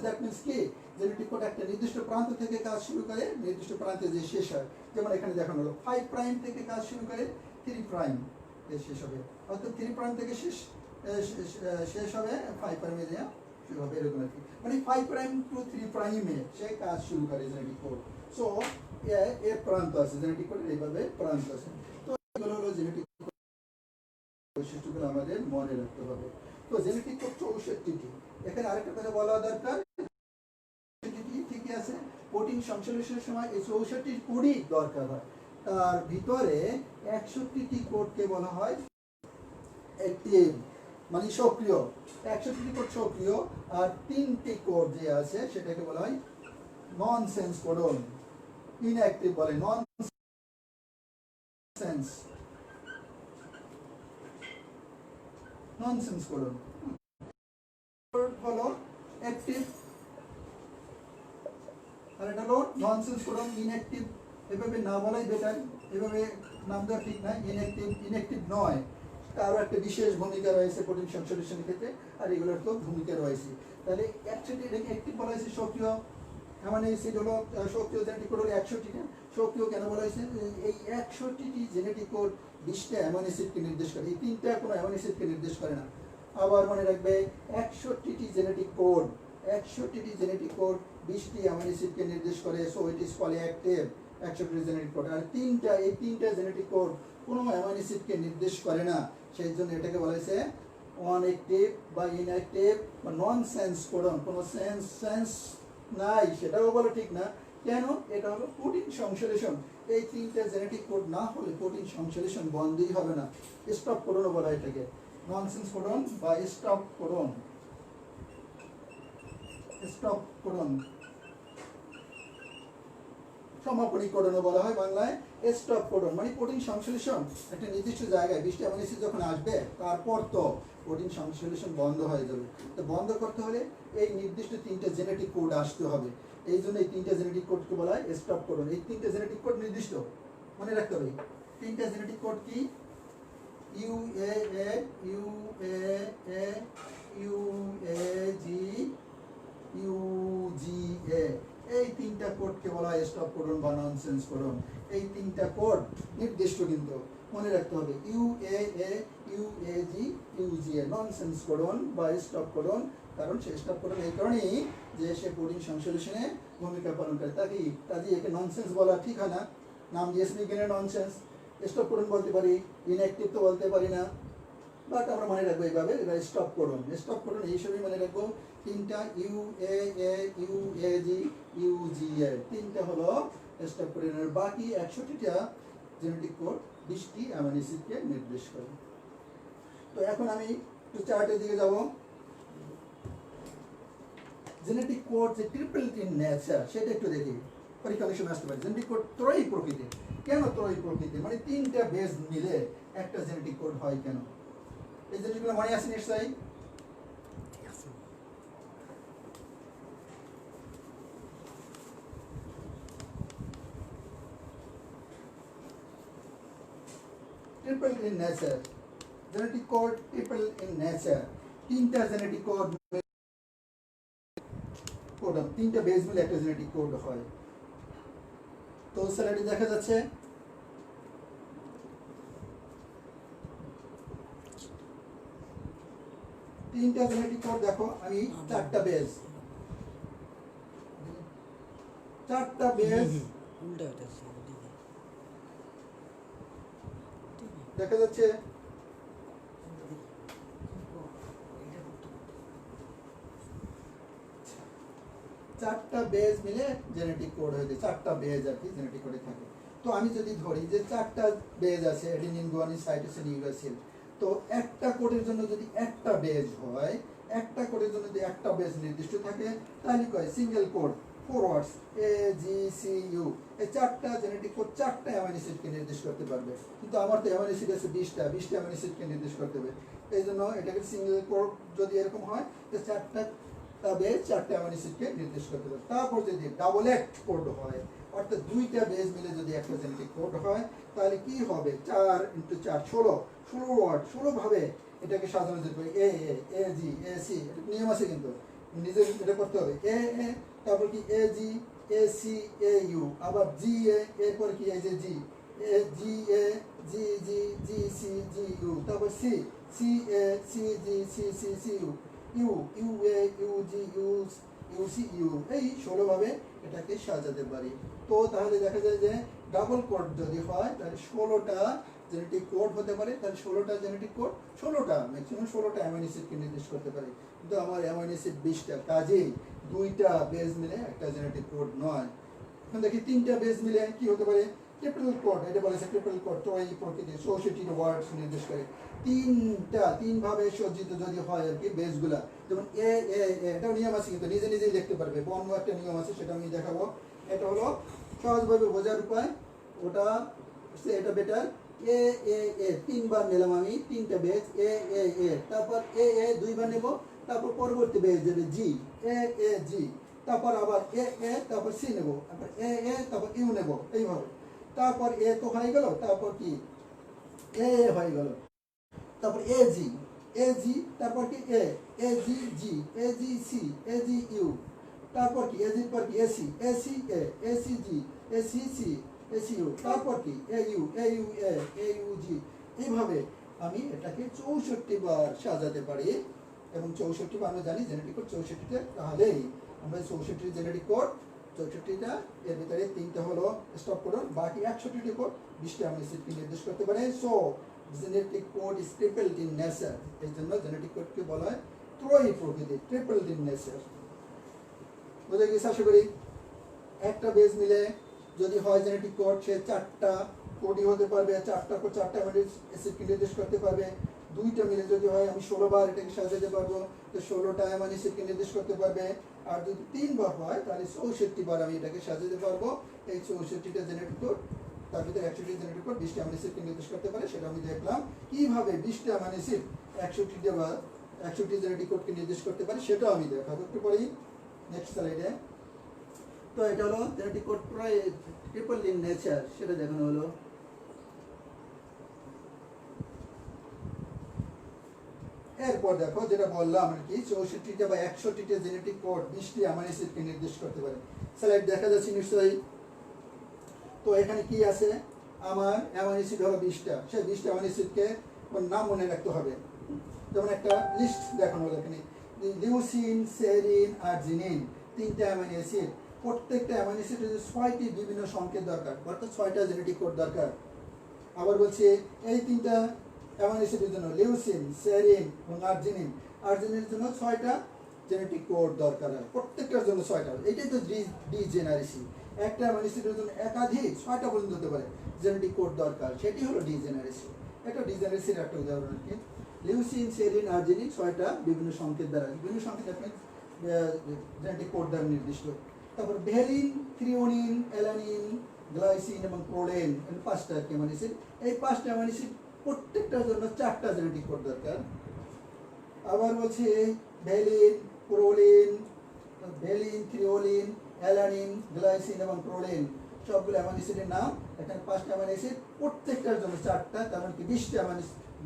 দ্যাট মিনস কি, জেনেটিক কোড একটা নির্দিষ্ট প্রান্ত থেকে কাজ শুরু করে, নির্দিষ্ট প্রান্তে যে শেষ হয়। যেমন এখানে দেখানো হলো 5 প্রাইম থেকে কাজ শুরু করে 3 প্রাইম এ শেষ হবে, অর্থাৎ 3 প্রাইম থেকে শেষ হবে 5 প্রাইমে দেওয়া শুরু হবে, এরকম আর কি। মানে 5 প্রাইম টু 3 প্রাইমে সে কাজ শুরু করে জেনেটিক কোড। সো এর প্রান্ত আছে, জেনেটিক কোডের এইভাবে প্রান্ত আছে। তো এগুলো হলো জেনেটিক বৈশিষ্ট্যগুলো আমাদের মনে রাখতে হবে। তো জেনেটিক কোড 64টি। এখানে আরেকটা কথা বলা দরকার, ঠিকই আছে, প্রোটিন সংশ্লেষণের সময় এই 64টি কোডই দরকার হয়। তার ভিতরে 61টি কোডকে বলা হয় অ্যাক্টিভ, মানে সক্রিয়। 61টি কোড সক্রিয়, আর 3টি কোড যে আছে সেটাকে বলা হয় নন সেন্স কোডন, ইনঅ্যাক্টিভ বলে, নন সেন্স কোডন। হলো অ্যাক্টিভ আর এটা হলো ননসেন্স কোডন ইনঅ্যাক্টিভ। এভাবে না বলাই বেটার, এভাবে নাম দেওয়া ঠিক না। ইনঅ্যাক্টিভ ইনঅ্যাক্টিভ নয়, তারও একটা বিশেষ ভূমিকা রয়েছে প্রোটিন সংশ্লেষণের ক্ষেত্রে, আর এগুলোর তো ভূমিকা রয়েছে। তাহলে অ্যাকচুয়ালি এটাকে অ্যাক্টিভ বলা হয়েছে সক্রিয়, মানে অ্যাসিড হলো সক্রিয় জেনেটিক কোড হলো 100টি। সক্রিয় কেন বলা হয়েছে? এই 100টি জেনেটিক কোড 20টা অ্যামাইনো অ্যাসিডকে নির্দেশ করে, এই 3টা কোনো অ্যামাইনো অ্যাসিডকে নির্দেশ করে না। আবার মনে রাখবে 61টি জেনেটিক কোড, 61টি জেনেটিক কোড 20টি অ্যামাইনো অ্যাসিডকে নির্দেশ করে, সো ইট ইজ পলিঅ্যাক্টিভ 61টি জেনেটিক কোড। আর এই তিনটা জেনেটিক কোড কোনো অ্যামাইনো অ্যাসিডকে নির্দেশ করে না, সেই জন্য এটাকে বলা হয়েছে অনঅ্যাক্টিভ বা ইনঅ্যাক্টিভ বা নন সেন্স কোডন। কোনো সেন্স নাই সেটাও বলা ঠিক না। কেন? এটা হলো প্রোটিন সংশ্লেষণ। এই তিনটা জেনেটিক কোড না হলে প্রোটিন সংশ্লেষণ বন্ধই হবে না। স্টপ কোডনও বলা হয় এটাকে, ননসেন্স কোডন বা স্টপ কোডন। স্টপ কোডন, সমাপনী কোডনও বলা হয় বাংলায়। স্টপ কোডন মানে প্রোটিন সংশ্লেষণ একটা নির্দিষ্ট জায়গায় 20টা অ্যামাইনো অ্যাসিড যখন আসবে তারপর তো প্রোটিন সংশ্লেষণ বন্ধ হয়ে যাবে। তো বন্ধ করতে হলে এই নির্দিষ্ট 3টা জেনেটিক কোড আসতে হবে। এই জন্য এই 3টা জেনেটিক কোডকে বলা হয় স্টপ কোডন। এই 3টা জেনেটিক কোড নির্দিষ্ট মনে রাখতে হবে। 3টা জেনেটিক কোড কি? UAA, UAA, UAG, UGA। এই 3টা কোডকে বলা হয় স্টপ কোডন বা ননসেন্স কোডন। এই 3টা কোড নির্দিষ্ট কিন্তু মনে রাখতে হবে। UAA, UAG, UGA nonsense codon বা স্টপ কোডন। কারণ সে স্টপ কোডন এই কারণেই যে সে প্রোটিন সংশ্লেষণে ভূমিকা পালন করে, কাজে একে ননসেন্স বলা ঠিক হয় না। নাম দিয়েছে বিজ্ঞানের ননসেন্স। স্টপ কোডন বলতে পারি, ইনঅ্যাক্টিভ তো বলতে পারি না, বাট আমরা মনে রাখবো এইভাবে। এবার স্টপ কোডন, স্টপ কোডন এই হিসেবেই মনে রাখবো। 3টা UAA, UAG, UGA 3টা হলো স্টপ কোডনের। বাকি 61টা জেনেটিক কোড 20টি অ্যামাইনো অ্যাসিডকে নির্দেশ করে। তো এখন আমি একটু চার্টের দিকে যাব। জেনেটিক কোড যে ট্রিপল ইন নেচার সেটা একটু দেখি, পরীক্ষা অনেক সময় আসতে পারে। জেনেটিক কোড ত্রয়ী প্রকৃতির। কেন ত্রয়ী প্রকৃতির? মানে 3টা বেস মিলে একটা জেনেটিক কোড হয় কেন? এই জিনিসগুলো মনে আছে নিশ্চয়ই। Triple in nature, genetic code triple in nature. 3টা জেনেটিক কোড, 3টা বেস মিলে একটা জেনেটিক কোড হয়। তো স্লাইডে দেখা যাচ্ছে 3টা জেনেটিক কোড। দেখো আমি 4টা বেস দেখা যাচ্ছে। 4টা বেজ মিলে জেনেটিক কোড হয়েছে। 4টা বেজ আর কি জেনেটিক কোডে থাকে। তো আমি যদি ধরি যে 4টা বেজ আছে, অ্যাডেনিন, গুয়ানিন, সাইটোসিন, ইউরাসিল। তো একটা কোডের জন্য যদি একটা বেজ হয়, একটা কোডের জন্য যদি একটা বেজ নির্দিষ্ট থাকে, তাহলে কয় সিঙ্গেল কোড ফরওয়ার্ডস AGCU। এই 4টা জেনেটিক কোড 4টা অ্যামাইনো অ্যাসিডকে নির্দেশ করতে পারবে। কিন্তু আমার তো অ্যামাইনো অ্যাসিড আছে 20টা অ্যামাইনো অ্যাসিডকে নির্দেশ করতে হবে। এই জন্য এটাকে সিঙ্গেল কোড যদি এরকম হয়, তো 4টা বেজ 4টা অ্যামাইনো অ্যাসিডকে নির্দেশ করতে পারবে। তারপর যদি ডাবল অ্যাক্ট কোড হয়, অর্থাৎ 2টা বেজ মিলে যদি একটা জেনেটিক কোড হয়, তাহলে কি হবে? 4 × 4 16 ওয়ার্ড, 16 ভাবে এটাকে সাজানো যেতে পারে। AG, AC, নিয়ম আছে কিন্তু নিজে এটা করতে হবে। AA, তারপর কি AG, AC, AU, আবার GA, এরপর কি এই যে G, GA, GG, GC, GU, তারপর C, CA, CG, CC, CU, UA, UG, UCU। এই 16 ভাবে এটাকে সাজাতে পারি। তো তাহলে দেখা যায় যে ডাবল কোড যদি হয় তাহলে 16টা জেনেটিক কোড হতে পারে। তাহলে 16টা জেনেটিক কোড, 16টা ম্যাক্সিমাম 16টা অ্যামাইনো অ্যাসিডকে নির্দেশ করতে পারে। কিন্তু আমার অ্যামাইনো অ্যাসিড 20টা, কাজেই 2টা বেজ মিলে একটা জেনেটিক কোড নয়। এখন দেখি 3টা বেজ মিলে কি হতে পারে? ট্রিপল কোড, এটা বলেছে ট্রিপল কোড ত্রয়ী প্রকৃতির, 64টি ওয়ার্ডস নির্দেশ করে। 3 ভাবে সজ্জিত যদি হয় আর কি বেসগুলা, যেমন এটাও নিয়ম আছে কিন্তু নিজে নিজেই লিখতে পারবে। বর্ণ একটা নিয়ম আছে, সেটা আমি দেখাবো। এটা হলো সহজভাবে বোঝার উপায়, ওটা এটা বেটার। A 3বার নিলাম আমি, 3টা বেজ A, তারপর A 2বার নেব, তারপর পরবর্তী বেস যাবে জি, এ এ জি, তারপর আবার এ এ, তারপর সি নেব, তারপর এ এ, তারপর ইউ নেব, এইভাবে। তারপর এ তো হয়ে গেল, তারপর কি এ এ হয়ে গেল, তারপর এ জি, এ জি, তারপর কি এ, এ জি জি, এ জি সি, এ জি ইউ, তারপর কি এ জির পর কি A C, A C A, A C G, A C C, A C U, তারপর কি A U, A U A, A U G. এইভাবে আমি এটাকে 64 বার সাজাতে পারি। এবং 64 বার আমরা জানি জেনেটিক কোড 64টা, তাহলেই আমরা 64 জেনেটিক কোড 64টা, এর ভিতরে 3টা হলো স্টপ কোডন, বাকি 61টি কোড 20টা অ্যামিনো অ্যাসিডকে নির্দেশ করতে পারে। So genetic code is tripled in nature. এই জন্য জেনেটিক কোডকে বলা হয় ত্রয়ী প্রকৃতি, ট্রিপলড ইন নেচার। বুঝে গেছে আশা করি? একটা বেস মিলে যদি হয় জেনেটিক কোড, সে 4টা কোডই হতে পারবে, 4টা কোড 4টা অ্যামিনো অ্যাসিডকে নির্দেশ করতে পারবে। 2টা মিলে যদি হয় আমি 16 বার এটাকে সাজাতে পারবো, তো 16টা অ্যামিনো অ্যাসিডকে নির্দেশ করতে পারবে। আর যদি 3 বার হয় তাহলে 64 বার আমি এটাকে সাজাতে পারবো। এই 64টা জেনেটিক কোড, তার ভিতরে 61টি জেনেটিক কোড 20টা অ্যামিনো অ্যাসিডকে নির্দেশ করতে পারে। সেটা আমি দেখলাম কিভাবে 20টা অ্যামিনো অ্যাসিড 61টা বা 61টি জেনেটিক কোডকে নির্দেশ করতে পারে, সেটাও আমি দেখাবো। একটু পরেই নেক্সট স্লাইডে। তো এটা হলো জেনেটিক কোড প্রায় ট্রিপল ইন নেচার, সেটা দেখানো হলো। এরপর দেখো যেটা বললাম আর কি, 64টা বা 61টা জেনেটিক কোড 20টি অ্যামিনো অ্যাসিডকে নির্দেশ করতে পারে। স্লাইড দেখা যাচ্ছে নিশ্চয়ই? তো এখানে কি আছে, আমার অ্যামিনো অ্যাসিড হলো 20টা, সেই 20টা অ্যামিনো অ্যাসিডকে নাম মনে রাখতে হবে। যেমন একটা লিস্ট দেখানো হলো এখানে, লিউসিন, সেরিন, আর্জিনিন, 3টা অ্যামিনো অ্যাসিড। প্রত্যেকটা অ্যামিনো অ্যাসিডের 6টি বিভিন্ন সংকেত দরকার, অর্থাৎ 6টা জেনেটিক কোড দরকার। আবার বলছে এই 3টা অ্যামিনো অ্যাসিডের জন্য লিউসিন, সেরিন এবং আর্জিনিন, আর্জিনিনের জন্য 6টা জেনেটিক কোড দরকার হয়, প্রত্যেকটার জন্য 6টা। এটাই তো ডিজেনারেসি। একটা অ্যামিনো অ্যাসিডের জন্য একাধিক 6টা পর্যন্ত হতে পারে জেনেটিক কোড দরকার, সেটি হলো ডিজেনারেসি। এটা ডিজেনারেসির একটা উদাহরণ আর কি। লিউসিন, সেরিন, আর্জিনিন 6টা বিভিন্ন সংকেত দ্বারা, বিভিন্ন সংকেত আপনি জেনেটিক কোড দ্বারা নির্দিষ্ট। তারপর ভ্যালিন, থ্রিওনিন, অ্যালানিন, গ্লাইসিন এবং প্রোলিন, 5টা অ্যামিনো অ্যাসিড। এই 5টা অ্যামিনো অ্যাসিড প্রত্যেকটার জন্য 4টা জেনেটিক কোড দরকার। আবার বলছে valine, proline, valine, threonine, alanine, glycine এবং প্রোলিন, সবগুলো অ্যামিনো অ্যাসিডের নাম। এখানে 5টা অ্যামিনো অ্যাসিড, প্রত্যেকটার জন্য 4টা, তার মানে কি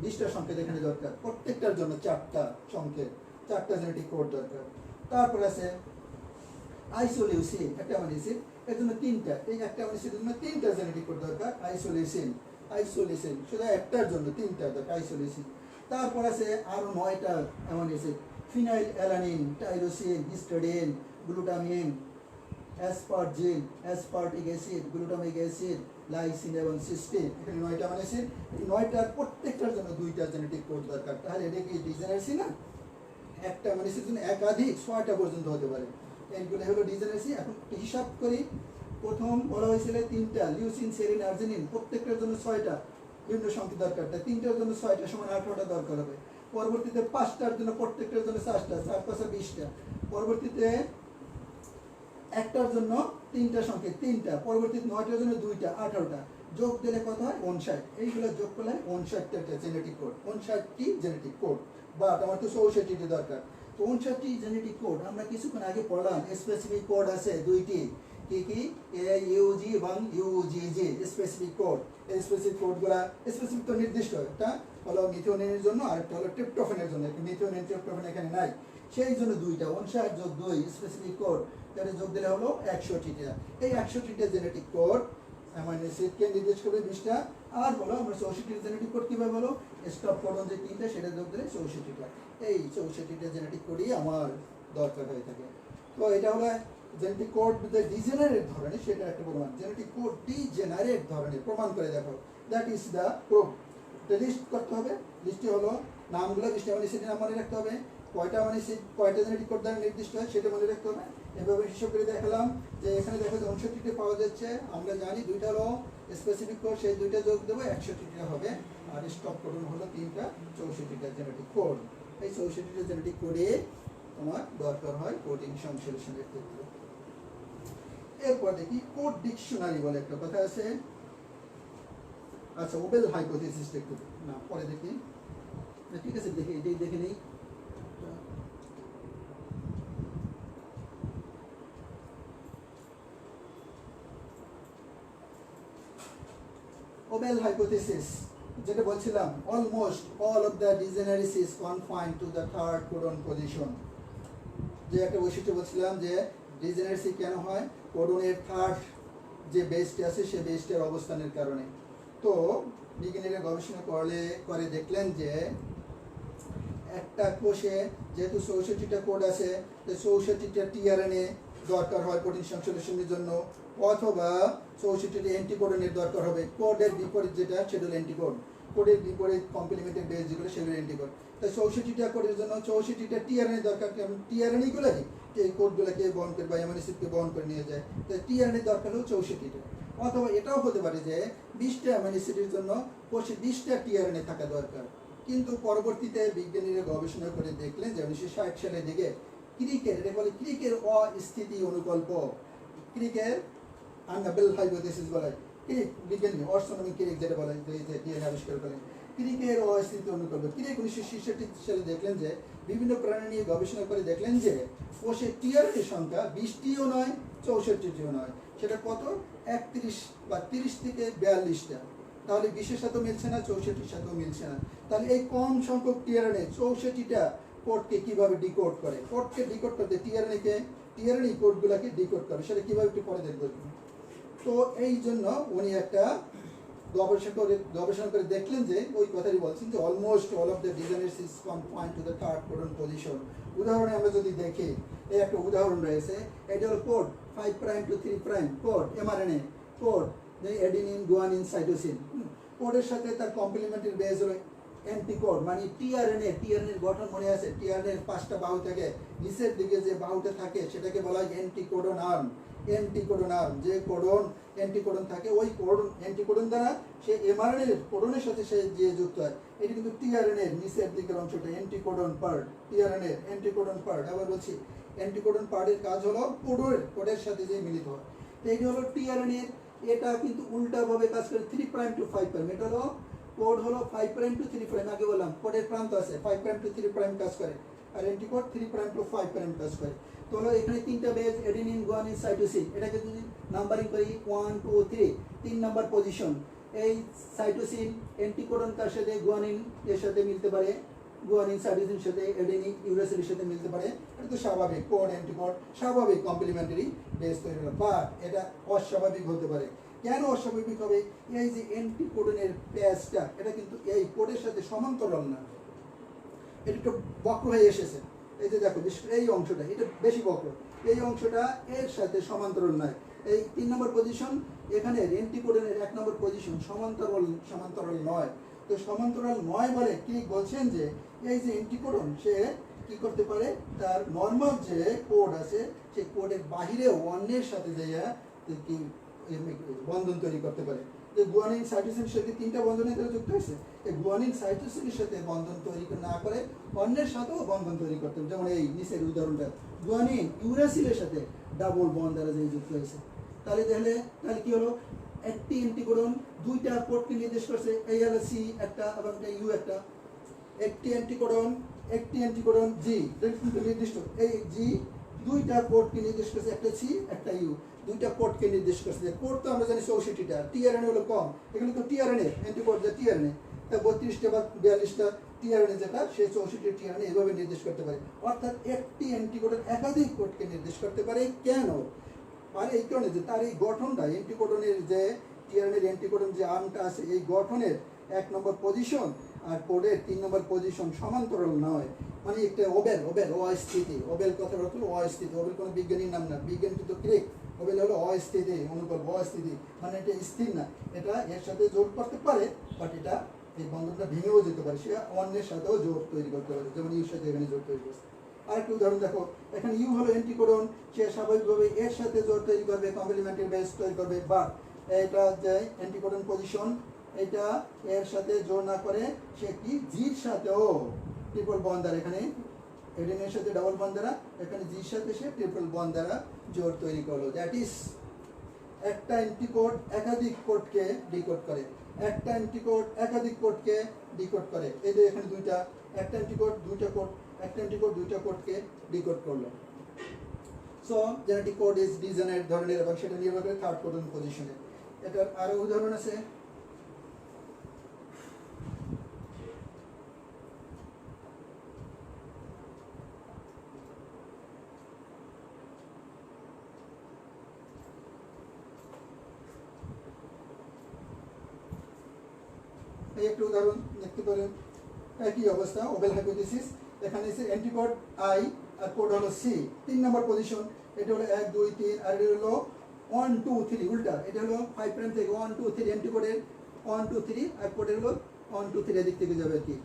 20টা সংকেত এখানে দরকার, প্রত্যেকটার জন্য 4টা সংকেত, 4টা জেনেটিক কোড দরকার। তারপর আছে আইসোলিউসিন, একটা অ্যামিনো অ্যাসিড, এর জন্য 3টা, এই একটা অ্যামিনো অ্যাসিডের জন্য 3টা জেনেটিক কোড দরকার। আইসোলিউসিন, আইসোলিউসিন শুধু একটার জন্য 3টা দরকার, আইসোলিউসিন। তারপর আছে আরো 9টা amino acid, phenylalanine, tyrosine, histidine, glutamine, asparagine, aspartic acid, glutamic acid, lysine এবং সিস্টিন। এখানে 9টা অ্যামিনো অ্যাসিড, এই 9টার প্রত্যেকটার জন্য 2টা জেনেটিক কোড দরকার। তাহলে এটা কি ডিজেনারেসি না? একটা অ্যামিনো অ্যাসিডের জন্য একাধিক 6টা পর্যন্ত হতে পারে। এইগুলো হলো ডিজেনারেসি। এখন হিসাব করি, প্রথম বলা হয়েছিল 3টা, লিউসিন, সেরিন, আর্জিনিন, প্রত্যেকটার জন্য 6টা বিভিন্ন সংকেত দরকার, তাই 3টার জন্য 6টা সমান 18টা দরকার হবে। পরবর্তীতে 5টার জন্য, প্রত্যেকটার জন্য 4টা, 4 5 20টা। পরবর্তীতে একটার জন্য 3টা সংকেত, 3টা। পরবর্তীতে 9টার জন্য 2টা, 18টা। যোগ দিলে কত হয়? 59। এইগুলো যোগ করলে 59টা জেনেটিক কোড, 59টি জেনেটিক কোড। বাট আমার তো 64টি দরকার। তো 59টি জেনেটিক কোড আমরা কিছুক্ষণ আগে পড়লাম। স্পেসিফিক কোড আছে 2টি, কি কি? AUG এবং UGG স্পেসিফিক কোড। এই স্পেসিফিক কোডগুলো স্পেসিফিক তো নির্দিষ্ট, একটা হলো মিথিওনিনের জন্য, আরেকটা হলো ট্রিপ্টোফেনের জন্য। মিথিওনিন, ট্রিপ্টোফেন এখানে নাই, সেই জন্য 2টা, 59 যোগ 2 স্পেসিফিক কোড, তাহলে যোগ দিলে হলো 61টা। এই 61টা জেনেটিক কোড অ্যামাইনো অ্যাসিডকে নির্দেশ করবে 20টা। আর বলো আমরা 64টা জেনেটিক কোড কীভাবে হলো, স্টপ কোডন যে 3টা, সেটা যোগ দিলে 64টা। এই 64টা জেনেটিক কোডই আমার দরকার হয়ে থাকে। তো এটা হলো জেনেটিক কোড ডিজেনারেট ধরনের, সেটা একটা প্রমাণ। জেনেটিক কোড ডিজেনারেট ধরনের, প্রমাণ করে দেখো। That is the proof. List করতে হবে, লিস্টে হলো নামগুলো, 20টা অ্যামিনো অ্যাসিডের নাম মনে রাখতে হবে, কয়টা অ্যামিনো অ্যাসিড কয়টা জেনেটিক কোড দ্বারা নির্দিষ্ট হয় সেটা মনে রাখতে হবে। এভাবে হিসাব করে দেখালাম যে এখানে দেখো 59টা পাওয়া যাচ্ছে। আমরা জানি 2টা হলো স্পেসিফিক কোড, সেই 2টা যোগ দেবো, 61টা হবে। আর স্টপ কোডন হলো 3টা, 64টা জেনেটিক কোড। এই 64টা জেনেটিক কোডে তোমার দরকার হয় কোডিং সংশ্লেষণের ক্ষেত্রে। এরপর দেখি কোড ডিকশনারি বলে একটা কথা আছে। আচ্ছা, ওবেল হাইপোথিসিসটা একটু না পরে দেখি, ঠিক আছে, দেখি এটাই দেখে নেই। ওবেল হাইপোথিসিস, যেটা বলছিলাম almost all of the degeneracy is confined to the third codon position. যে একটা বৈশিষ্ট্য বলছিলাম যে ডিজেনারেসি কেন হয়, কোডনের থার্ড যে বেসটি আছে সে বেসটির অবস্থানের কারণে। তো বিজ্ঞানীরা গবেষণা করে দেখলেন যে একটা কোষে যেহেতু 64টা কোড আছে, তো 64টা টিআরএনএ দরকার হয় প্রোটিন সংশ্লেষণের জন্য, অথবা 64টা অ্যান্টিকোডনের দরকার হবে। কোডের বিপরীত যেটা সেটা হলো অ্যান্টিকোড, কোডের বিপরীত কমপ্লিমেন্টের বেস যেগুলো সেগুলো অ্যান্টিকোড। তাই 64টা কোডের জন্য 64টা টিআরএনএ দরকার। কারণ টিআরএনএগুলো কি এই কোডগুলোকে বহন করে বা অ্যামিনো অ্যাসিডকে বহন করে নিয়ে যায়। তাই টিআরএনএ দরকার হলো 64টা। অথবা এটাও হতে পারে যে 20টা অ্যামিনো অ্যাসিডের জন্য কোষে 20টা টিআরএনএ থাকা দরকার। কিন্তু পরবর্তীতে বিজ্ঞানীরা গবেষণা করে দেখলেন যে 1960 সালের দিকে ক্রিকের, এটা বলে ক্রিকের অস্থিতি অনুকল্প, ক্রিকের আনবেল হাইপোথিসিস বলা হয়। ক্রিক বিজ্ঞানী অর্সনমি ক্রিক যেটা বলা হয় যে ডিএনএ আবিষ্কার করেন, ক্রিকের অস্থিতি অনুকল্প। ক্রিক 1966 সালে দেখলেন যে বিভিন্ন প্রাণী নিয়ে গবেষণা করে দেখলেন যে কোষে টিআরএনএ সংখ্যা 20টিও নয় 64টিও নয়, সেটা কত 31 বা 30 থেকে 42টা। তাহলে 20-এর সাথেও মিলছে না, 64-র সাথেও মিলছে না। তাহলে এই কম সংখ্যক টিআরএনএ 64টা কোডকে কিভাবে ডিকোড করে, কোডকে ডিকোড করতে টিআরএনএ কোডগুলোকে ডিকোড করে, সেটা কিভাবে একটু পরে দেখব। তো এই জন্য উনি একটা গবেষণা করে দেখলেন যে ওই কথাই বলছেন যে almost all of the degeneracy is confined to the third codon position. উদাহরণে আমরা যদি দেখি, এই একটা উদাহরণ রয়েছে, এটা হলো code 5 prime to 3 prime code, mRNA code, যে অ্যাডিনিন গুয়ানিন সাইটোসিন। কোডের সাথে তার কমপ্লিমেন্টারি বেস হলো অ্যান্টিকোড, মানে টিআরএনএ গঠন মনে আছে, টিআরএনএ 5টা বাহু থাকে, নিচের দিকে যে বাহুটা থাকে সেটাকে বলা হয় অ্যান্টিকোডন আর্ম। যে কোডন অ্যান্টিকোডন থাকে, ওই কোডন অ্যান্টিকোডন দ্বারা সে এমআরএনএ কোডনের সাথে সে যে যুক্ত হয়। এটি কিন্তু টিআরএনএ নিচের দিকের অংশটা anticodon part, tRNA anticodon part. আবার বলছি অ্যান্টিকোডন পার্টের কাজ হলো কোডের সাথে যে মিলিত হয়। এই হলো টিআরএনএ। এটা কিন্তু উল্টাভাবে কাজ করে 3 প্রাইম টু 5 প্রাইম। এটা হলো কোড হলো 5 প্রাইম টু 3 প্রাইম। আগে বললাম কোডের প্রান্ত আছে 5 প্রাইম টু 3 প্রাইম কাজ করে, আর অ্যান্টিকোড 3 প্রাইম টু 5 প্রাইম কাজ করে। তো হলো এখানে 3টা বেস অ্যাডিনিন গুয়ানিন সাইটোসিন, এটাকে যদি নাম্বারিং করি 1 2 3, 3 নাম্বার পজিশন। এই সাইটোসিন অ্যান্টিকোডন কার সাথে গুয়ানিন এর সাথে মিলতে পারে, গুয়ানিন সাইটোসিনের সাথে অ্যাডিনিন ইউরাসিলের সাথে মিলতে পারে। এটা তো স্বাভাবিক, কোড অ্যান্টিকোড স্বাভাবিক কমপ্লিমেন্টারি বেস তৈরি হলো। বাট এটা অস্বাভাবিক হতে পারে। কেন অস্বাভাবিক হবে? এই যে অ্যান্টিকোডনের পেজটা, এটা কিন্তু এই কোডের সাথে সমান্তরাল না, এটা একটু বক্র হয়ে এসেছে। এই যে দেখো এই অংশটা এটা বেশি বক্র, এই অংশটা এর সাথে সমান্তরাল নয়। এই 3 নম্বর পজিশন, এখানে অ্যান্টিকোডনের 1 নম্বর পজিশন সমান্তরাল নয়। তো সমান্তরাল নয় বলে কি বলছেন যে এই যে অ্যান্টিকোডন সে কি করতে পারে, তার নর্মাল যে কোড আছে সেই কোডের বাহিরে অন্যের সাথে যাইয়া কি বন্ধন তৈরি করতে পারে। যে গুয়ানিন সাইটোসিনের সাথে 3টা বন্ধনের দ্বারা যুক্ত হয়েছে, এই গুয়ানিন সাইটোসিনের সাথে বন্ধন তৈরি না করে অন্যের সাথেও বন্ধন তৈরি করতে হবে। যেমন এই নিচের উদাহরণটা, গুয়ানিন ইউরাসিলের সাথে ডাবল বন্ড দ্বারা যে যুক্ত হয়েছে। তাহলে কি হলো, একটি অ্যান্টিকোডন 2টা কোডকে নির্দেশ করছে, এই হলো সি একটা এবং ইউ একটা। একটি অ্যান্টিকোডন জি নির্দিষ্ট, এই জি 2টা কোডকে নির্দেশ করছে, একটা সি একটা ইউ, 2টা কোডকে নির্দেশ করছে। কোড তো আমরা জানি 64টা, টিআরএনএ হলো কম, এখানে তো টিআরএনএ অ্যান্টিকোড যে টিআরএনএ, তা 32টা বা 42টা টিআরএনএ যেটা সে 64টা টিআরএনএ এভাবে নির্দেশ করতে পারে। অর্থাৎ একটি অ্যান্টিকোডন একাধিক কোডকে নির্দেশ করতে পারে। কেন? আর এই কারণে যে তার এই গঠনটা, অ্যান্টিকোডনের যে টিআরএনএর অ্যান্টিকোডন যে আর্মটা আছে, এই গঠনের 1 নম্বর পজিশন আর কোডের 3 নম্বর পজিশন সমান্তরাল নয়। মানে একটা ওবেল অস্থিতি, ওবেল কথার অর্থ হলো অস্থিতি। ওবেল কোনো বিজ্ঞানীর নাম না, বিজ্ঞান কিন্তু গ্রিক। ওবেল হলো অস্থিতি, অনুকল্প অস্থিতি, মানে এটা স্থির না, এটা এর সাথে জোর করতে পারে, বাট এটা এই বন্ধনটা ভেঙেও যেতে পারে, সে অন্যের সাথেও জোর তৈরি করতে পারে, যেমন ইউর সাথে এখানে জোর তৈরি করছে। আরেকটা উদাহরণ দেখো, এখানে ইউ হলো অ্যান্টিকোডন, সে স্বাভাবিকভাবে এর সাথে জোর তৈরি করবে, কমপ্লিমেন্টারি বেস তৈরি করবে, বা এটা যে অ্যান্টিকোডন পজিশন এটা এর সাথে জোর না করে সে কি জির সাথেও ট্রিপল বন্ড দ্বারা, এখানে এডিনের সাথে ডাবল বন্ড দ্বারা, এখানে জির সাথে সে ট্রিপল বন্ড দ্বারা জোর তৈরি করলো। দ্যাট ইজ একটা অ্যান্টিকোড একাধিক কোডকে ডিকোড করে, একটা অ্যান্টিকোড একাধিক কোডকে ডিকোড করে। এই যে এখানে একটা অ্যান্টিকোড 2টা কোড, একটা অ্যান্টিকোড 2টা কোডকে ডিকোড করলো। So genetic code is degenerate ধরনের এবং সেটা নির্ভর করে থার্ড কোডন পজিশনে। এটার আরো উদাহরণ আছে, এই একটা উদাহরণ দেখতে পারেন, একই অবস্থা, ওবেল হাইপোথিসিস। এখানে এসে অ্যান্টিকোড আই আর কোড হলো সি, 3 নম্বর পজিশন। এটা হলো 1 2 3 আর এটা হলো 1 2 3 উল্টা। এটা হলো 5 প্রাইম থেকে 1 2 3 অ্যান্টিকোডের 1 2 3 আর কোডের হলো 1 2 3 এদিক থেকে যাবে আর কি।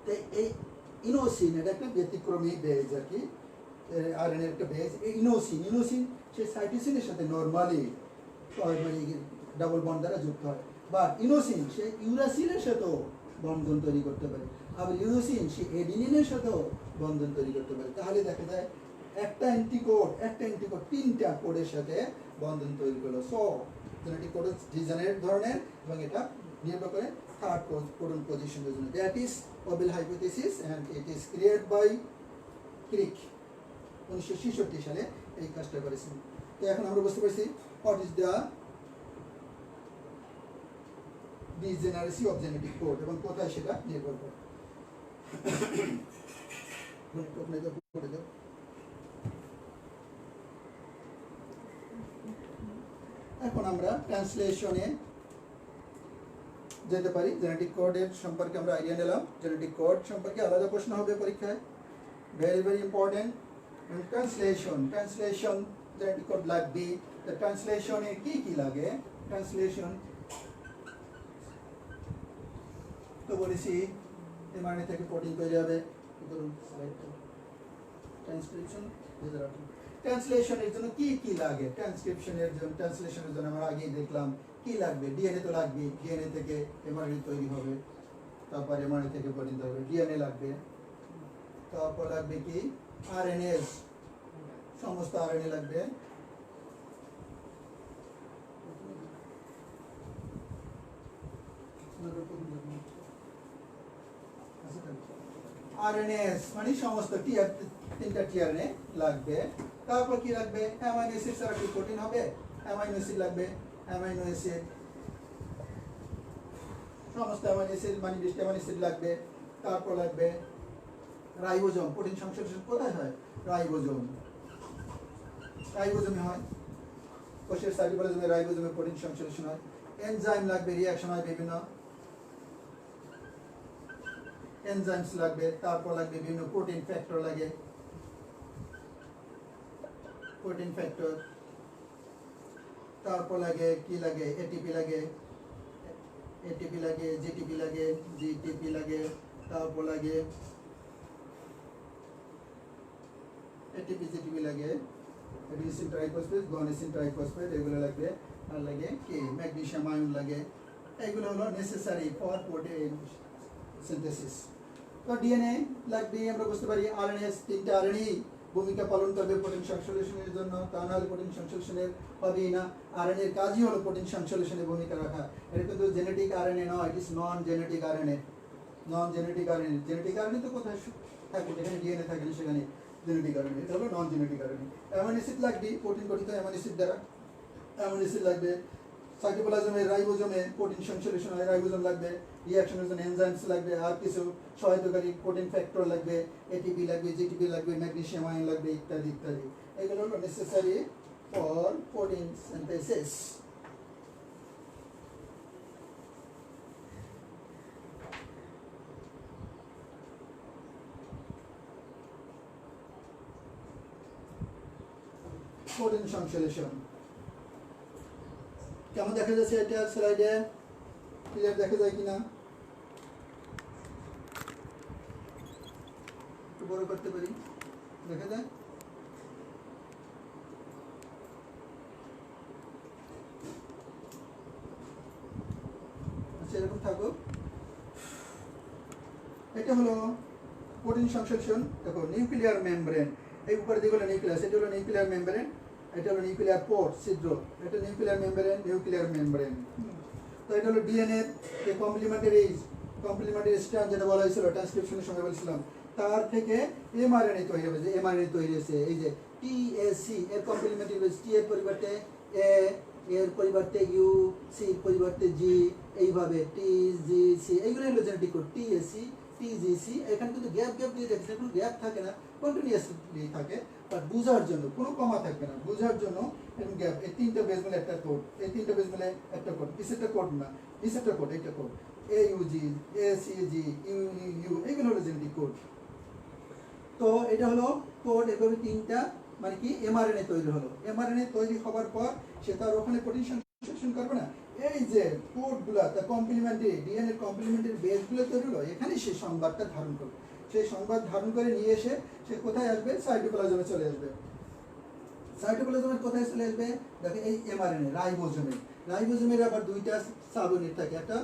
তো এই ইনোসিন এটা একটা ব্যতিক্রমী বেজ আর কি, আরএনএ একটা বেজ। এই ইনোসিন সেই সাইটোসিনের সাথে নরমালি ডাবল বন্ড দ্বারা যুক্ত হয়। বা ইনোসিন সে ইউরাসিনের সাথেও বন্ধন তৈরি করতে পারে, আবার ইউরোসিন সে এডিনিনের সাথেও বন্ধন তৈরি করতে পারে। তাহলে দেখা যায় একটা অ্যান্টিকোড 3টা কোডের সাথে বন্ধন তৈরি করলো। সো জেনেটিক কোড ডিজাইনের ধরনের, এবং এটা নির্ভর করে থার্ড কোডন পজিশনের জন্য। That is wobble hypothesis and it is created by Crick 1966 সালে এই কাজটা করেছেন। তো এখন আমরা বুঝতে পারছি what is the degeneracy of genetic code এবং কোথায় সেটা নির্ভর করে। এখন আমরা ট্রান্সলেশনে যেতে পারি। জেনেটিক কোডের সম্পর্কে আমরা আইডিয়া নিলাম। জেনেটিক কোড সম্পর্কে আলাদা প্রশ্ন হবে পরীক্ষায়, very very important. Translation genetic code লাগবে। ট্রান্সলেশনে কি কি লাগে? ট্রান্সলেশন তো বলেছি এমআরএনএ থেকে প্রোটিন তৈরি হবে। ট্রান্সলেশনের জন্য কি কি লাগে? ট্রান্সলেশনের জন্য আমরা আগেই দেখলাম কি লাগবে। ডিএনএ তো লাগবে, ডিএনএ থেকে এমআরএনএ তৈরি হবে, তারপর এমআরএনএ থেকে প্রোটিন তৈরি হবে, ডিএনএ লাগবে। তারপর লাগবে কি আরএনএস, সমস্ত আরএনএ লাগবে। আরএনএস মানে সমস্ত টিআর, 3টা টিআরএনএ লাগবে। তারপর কি লাগবে? অ্যামাইনো অ্যাসিড ছাড়া কি প্রোটিন হবে? অ্যামাইনো অ্যাসিড লাগবে। অ্যামাইনো অ্যাসিড, সমস্ত অ্যামাইনো অ্যাসিড মানে 20টা অ্যামাইনো অ্যাসিড লাগবে। তারপর লাগবে রাইবোজোম। প্রোটিন সংশ্লেষণ কোথায় হয়? রাইবোজোমে হয়। কোষের সাইটোপ্লাজমে রাইবোজোমে প্রোটিন সংশ্লেষণ হয়। এনজাইম লাগবে, রিঅ্যাকশন হয় বিভিন্ন এনজাইমস লাগবে। তারপর লাগবে বিভিন্ন প্রোটিন ফ্যাক্টর লাগে, প্রোটিন ফ্যাক্টর। তারপর লাগে কি লাগে? এটিপি লাগে, জিটিপি লাগে। তারপর লাগে এটিপি, জিটিপি লাগে, অ্যাডিনিন ট্রাইফসফেট, গুয়ানিন ট্রাইফসফেট, এগুলো লাগবে। আর লাগে কি ম্যাগনেসিয়াম আয়ন লাগে। এগুলো হলো নেসেসারি ফর প্রোটিন সিনথেসিস। তো ডিএনএ লাগবে, আমরা বুঝতে পারি। আরএনএস, 3টা আরএনএ ভূমিকা পালন করবে প্রোটিন সংশ্লেষণের জন্য, তা নাহলে প্রোটিন সংশ্লেষণের হবেই না। আরএনএর কাজই হলো প্রোটিন সংশ্লেষণে ভূমিকা রাখা। এটা কিন্তু জেনেটিক আরএনএ নয়, it is non genetic RNA. Genetic RNA তো কোথায় থাকে? যেখানে ডিএনএ থাকে না সেখানে জেনেটিক আরএনএ। এটা হলো নন জেনেটিক আরএনএ। অ্যামাইনো অ্যাসিড লাগবে, প্রোটিন গঠিত অ্যামাইনো অ্যাসিড দ্বারা। অ্যামাইনো অ্যাসিড লাগবে। সাইটোপ্লাজমে রাইবোজোমে প্রোটিন সংশ্লেষণ হয়, রাইবোজোম লাগবে। রিঅ্যাকশনের জন্য এনজাইমস লাগবে, আর কিছু সহায়তাকারী প্রোটিন ফ্যাক্টর লাগবে, এটিপি লাগবে, জিটিপি লাগবে, ম্যাগনেসিয়াম আয়ন লাগবে, ইত্যাদি ইত্যাদি। এগুলো হলো necessary for protein synthesis. Protein সংশ্লেষণ কেমন দেখা যাচ্ছে এটা স্লাইডে? ক্লিয়ার দেখা যায় কিনা? একটু বড় করতে পারি, দেখা যায়? আচ্ছা, এরকম থাকুক। এটা হলো প্রোটিন সংশ্লেষণ। দেখো নিউক্লিয়ার মেমব্রেন, এই উপরে দিকে হলো নিউক্লিয়াস, এটা হলো নিউক্লিয়ার মেমব্রেন, এটা হলো নিউক্লিয়ার পোর, ছিদ্র। এটা নিউক্লিয়ার মেমব্রেন। তো এটা হলো ডিএনএ এর কমপ্লিমেন্টারি স্ট্র্যান্ড যেটা বলা হয়েছিল ট্রান্সক্রিপশনের সময় বলছিলাম, তার থেকে এমআরএনএ তৈরি হয়েছে। এই যে টিএসি এর কমপ্লিমেন্টারি বেস, টি এর পরিবর্তে এ, এর পরিবর্তে ইউ, সি এর পরিবর্তে জি, এইভাবে টি জি সি, এইগুলো হলো জেনেটিক কোড। টিএসি, টিজিসি, এখানে কিন্তু গ্যাপ দিয়ে দেখছে, কোনো গ্যাপ থাকে না, কন্টিনিউয়াসলি থাকে। বাট বোঝার জন্য কোনো কমা থাকবে না, বোঝার জন্য এরকম গ্যাপ। এই 3টা বেস মিলে একটা কোড, এই 3টা বেস মিলে একটা কোড, নিচেরটা কোড না, নিচেরটা কোড, এইটা কোড। AUG, ACG, UUU, এগুলো হলো জেনেটিক কোড। তো এটা হলো কোড, এভাবে তিনটা মানে কি এমআরএনএ তৈরি হলো। এমআরএনএ তৈরি হওয়ার পর সে তার ওখানে প্রোটিন সংশ্লেষণ করবে না, এই যে কোডগুলো তার কমপ্লিমেন্টারি ডিএনএ কমপ্লিমেন্টারি বেসগুলো তৈরি হলো, এখানে সে সংবাদটা ধারণ করবে। সেই সংবাদ ধারণ করে নিয়ে এসে সে কোথায় আসবে? সাইটোপ্লাজমে চলে আসবে। সাইটোপ্লাজমের কোথায় চলে আসবে? দেখো এই এমআরএনএ রাইবোজোমে। রাইবোজোমের আবার দুইটা সাব ইউনিট থাকে, একটা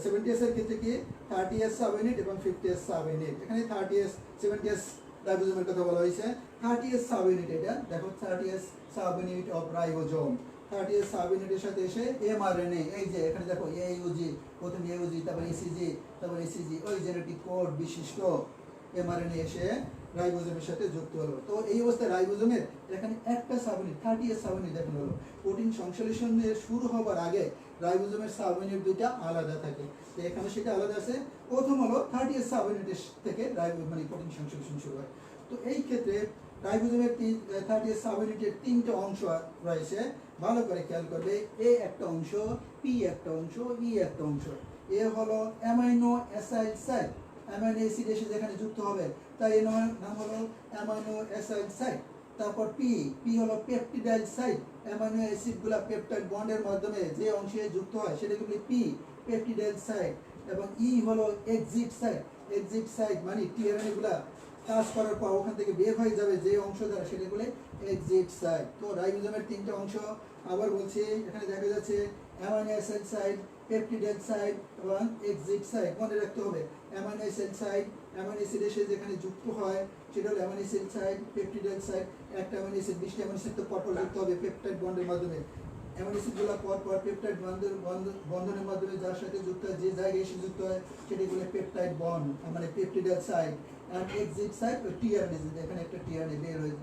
70S এর ক্ষেত্রে কি 30S সাব ইউনিট এবং 50S সাব ইউনিট। এখানে 30S 70S রাইবোজোমের কথা বলা হয়েছে। 30S সাব ইউনিট, এটা দেখো 30S sub unit of ribosome. 30S sub ইউনিটের সাথে এসে এমআরএনএ, এই যে এখানে দেখো AUG, প্রথম AUG, তারপর ECG, তারপর ECG, ওই জেনেটিক কোড বিশিষ্ট এমআরএনএ এসে রাইবোজোমের সাথে যুক্ত হলো। তো এই অবস্থায় রাইবোজোমের এখানে একটা sub unit 30S sub unit দেখানো হলো। প্রোটিন সংশ্লেষণের শুরু হবার আগে রাইবোজোমের সাব ইউনিট দুইটা আলাদা থাকে, তো এখানে সেটা আলাদা আছে। প্রথম হলো 30S সাব ইউনিটের থেকে মানে প্রোটিন সংশ্লেষণ শুরু হয়। তো এই ক্ষেত্রে রাইবোজোমের 30S সাব ইউনিটের তিনটা অংশ রয়েছে, ভালো করে খেয়াল করবে। এ একটা অংশ, পি একটা অংশ, ই একটা অংশ। এ হলো amino acid site, amino acid এসে যেখানে যুক্ত হবে তাই এর নাম হলো অ্যামাইনো অ্যাসাইড সাইট। তারপর পি হলো পেপটিডাইল সাইট, অ্যামাইনো অ্যাসিডগুলো পেপটাইড বন্ডের মাধ্যমে যে অংশে যুক্ত হয় সেটাকে বলি পি, পেপটিডাইল সাইট। এবং ই হলো এক্সিট সাইট, এক্সিট সাইট মানে টিআরএনএ গুলা কাজ করার পর ওখান থেকে বের হয়ে যাবে যে অংশ দ্বারা, সেটা বলে এক্সিট সাইট। তো রাইবোজোমের তিনটা অংশ আবার বলছি, এখানে দেখা যাচ্ছে amino acid site, peptidyl site এবং এক্সিট সাইট। মনে রাখতে হবে amino acid site, amino acid এসে যেখানে যুক্ত হয় সেটা হলো amino acid site, peptidyl site. একটা অ্যামাইনো অ্যাসিড 20টা অ্যামাইনো অ্যাসিড তো পরপর যুক্ত হবে পেপটাইড বন্ডের মাধ্যমে। অ্যামাইনো অ্যাসিডগুলো পরপর পেপটাইড বন্ধনের মাধ্যমে যার সাথে যুক্ত হয়, যে জায়গায় এসে যুক্ত হয় সেটা বলে পেপটাইড বন্ড, মানে পেপটিডাইল সাইট। আর এক্সিট সাইট ওই টিআরএনএ, এখানে একটা টিআরএনএ বের হয়ে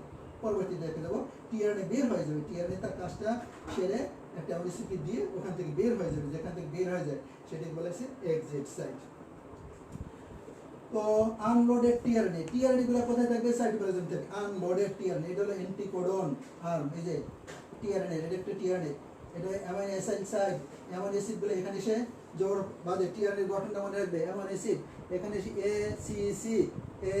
পরবর্তী দেখে দেবো টিআরএনএ বের হয়ে যাবে। টিআরএনএ তার কাজটা সেরে একটা অ্যামিনো দিয়ে ওখান থেকে বের হয়ে যাবে, যেখান থেকে বের হয়ে যায় সেটাকে বলেছে এক্সিট সাইট। তো আনলোডেড টিআরএনএ, টিআরএনএ গুলো কোথায় থাকবে? সাইটোপ্লাজম থেকে। আনলোডেড টিআরএনএ, এটা হলো অ্যান্টিকোডন আর্ম, এই যে টিআরএনএ, এটা একটা টিআরএনএ, এটা amino acid site. Amino acid গুলো এখানে এসে জোড় বাঁধে। টিআরএনএ গঠনটা মনে রাখবে, অ্যামাইনো অ্যাসিড এখানে এসে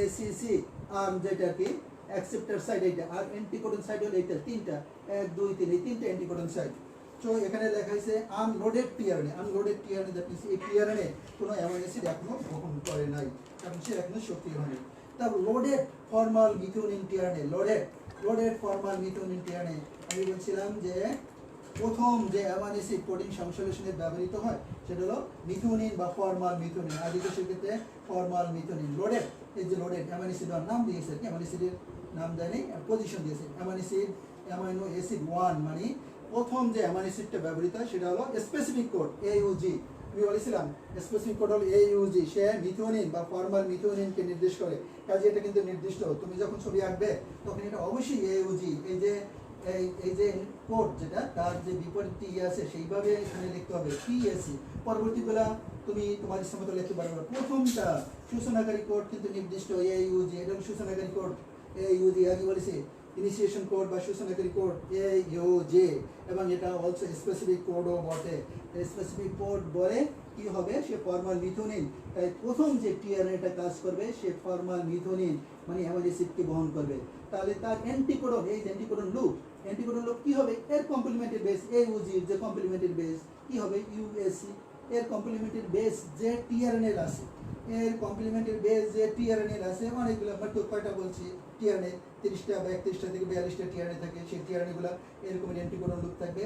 এসিসি আর্ম, যেটা কি অ্যাকসেপ্টর সাইট এইটা, আর অ্যান্টিকোডন সাইট হলো এইটা, তিনটা 1 2 3 এই তিনটা অ্যান্টিকোডন সাইট। তো এখানে লেখা হয়েছে unloaded tRNA. Unloaded tRNA that means এই টিআরএনএ কোনো অ্যামাইনো অ্যাসিড এখনো গ্রহণ করে নাই, কারণ সে এখনো সক্রিয় হয়নি। তারপর loaded formal methionine tRNA, loaded formal methionine tRNA. আমি বলছিলাম যে প্রথম যে অ্যামাইনো অ্যাসিড প্রোটিন সংশ্লেষণে ব্যবহৃত হয় সেটা হলো মিথিওনিন বা ফর্মাল মিথিওনিন। আদিবাসীর ক্ষেত্রে ফর্মাল মিথিওনিন। লোডেড, এই যে লোডেড অ্যামাইনো অ্যাসিড নাম দিয়েছে, অ্যামাইনো অ্যাসিডের নাম দেয়নি, পজিশন দিয়েছে। অ্যামাইনো অ্যাসিড 1 মানে প্রথম যে অ্যামাইনো অ্যাসিডটা ব্যবহৃত হয় সেটা হলো স্পেসিফিক কোড AUG। আমি বলেছিলাম স্পেসিফিক কোড হলো AUG, সে মিথিওনিন বা ফর্মাল মিথিওনিনকে নির্দেশ করে। কাজে এটা কিন্তু নির্দিষ্ট, তুমি যখন ছবি আঁকবে তখন এটা অবশ্যই AUG, এই যে কোড যেটা তার যে বিপরীতটি আছে সেইভাবে এখানে লিখতে হবে PSC। পরবর্তীগুলা তুমি তোমার ইচ্ছা মতো লিখতে পারবে। প্রথমটা সূচনাকারী কোড কিন্তু নির্দিষ্ট AUG, এটা হলো সূচনাকারী কোড AUG। আগে বলেছি ইনিশিয়েশন কোড বা সূচনাকারী কোড AUG, এবং এটা অলসো স্পেসিফিক কোডও বটে। স্পেসিফিক কোড বলে কি হবে, সে ফর্মাল মিথিওনিন, তাই প্রথম যে টিআরএনএটা কাজ করবে সে ফর্মাল মিথিওনিন মানে অ্যামাইনো অ্যাসিডকে বহন করবে। তাহলে তার অ্যান্টিকোডন, এই যে অ্যান্টিকোডন লুপ কি হবে? এর কমপ্লিমেন্টারি বেস AUG, যে কমপ্লিমেন্টারি বেস কি হবে USC। এর কমপ্লিমেন্টারি বেস যে টিআরএনএ আছে, এর কমপ্লিমেন্টারি বেস যে টিআরএনএ আছে, অনেকগুলো আমরা তো কয়টা বলছি টিআরএনএ 30টা বা 31টা থেকে 42টা টিআরএনএ থাকে, সেই টিআরএনএ গুলো এরকম অ্যান্টিকোডন লুপ থাকবে।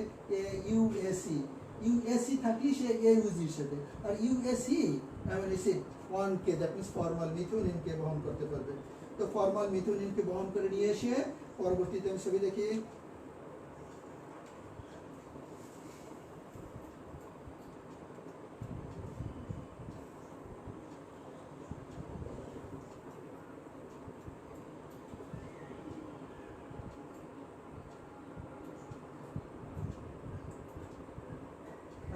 ইউএসসি থাকলে সে AUGর সাথে, আর ইউএসসি অ্যামাইনো অ্যাসিড 1 কে দ্যাট মিন্স ফর্মাল মিথিওনিনকে বহন করতে পারবে। তো ফর্মাল মিথিওনিনকে বহন করে নিয়ে এসে পরবর্তীতে আমি ছবি দেখি,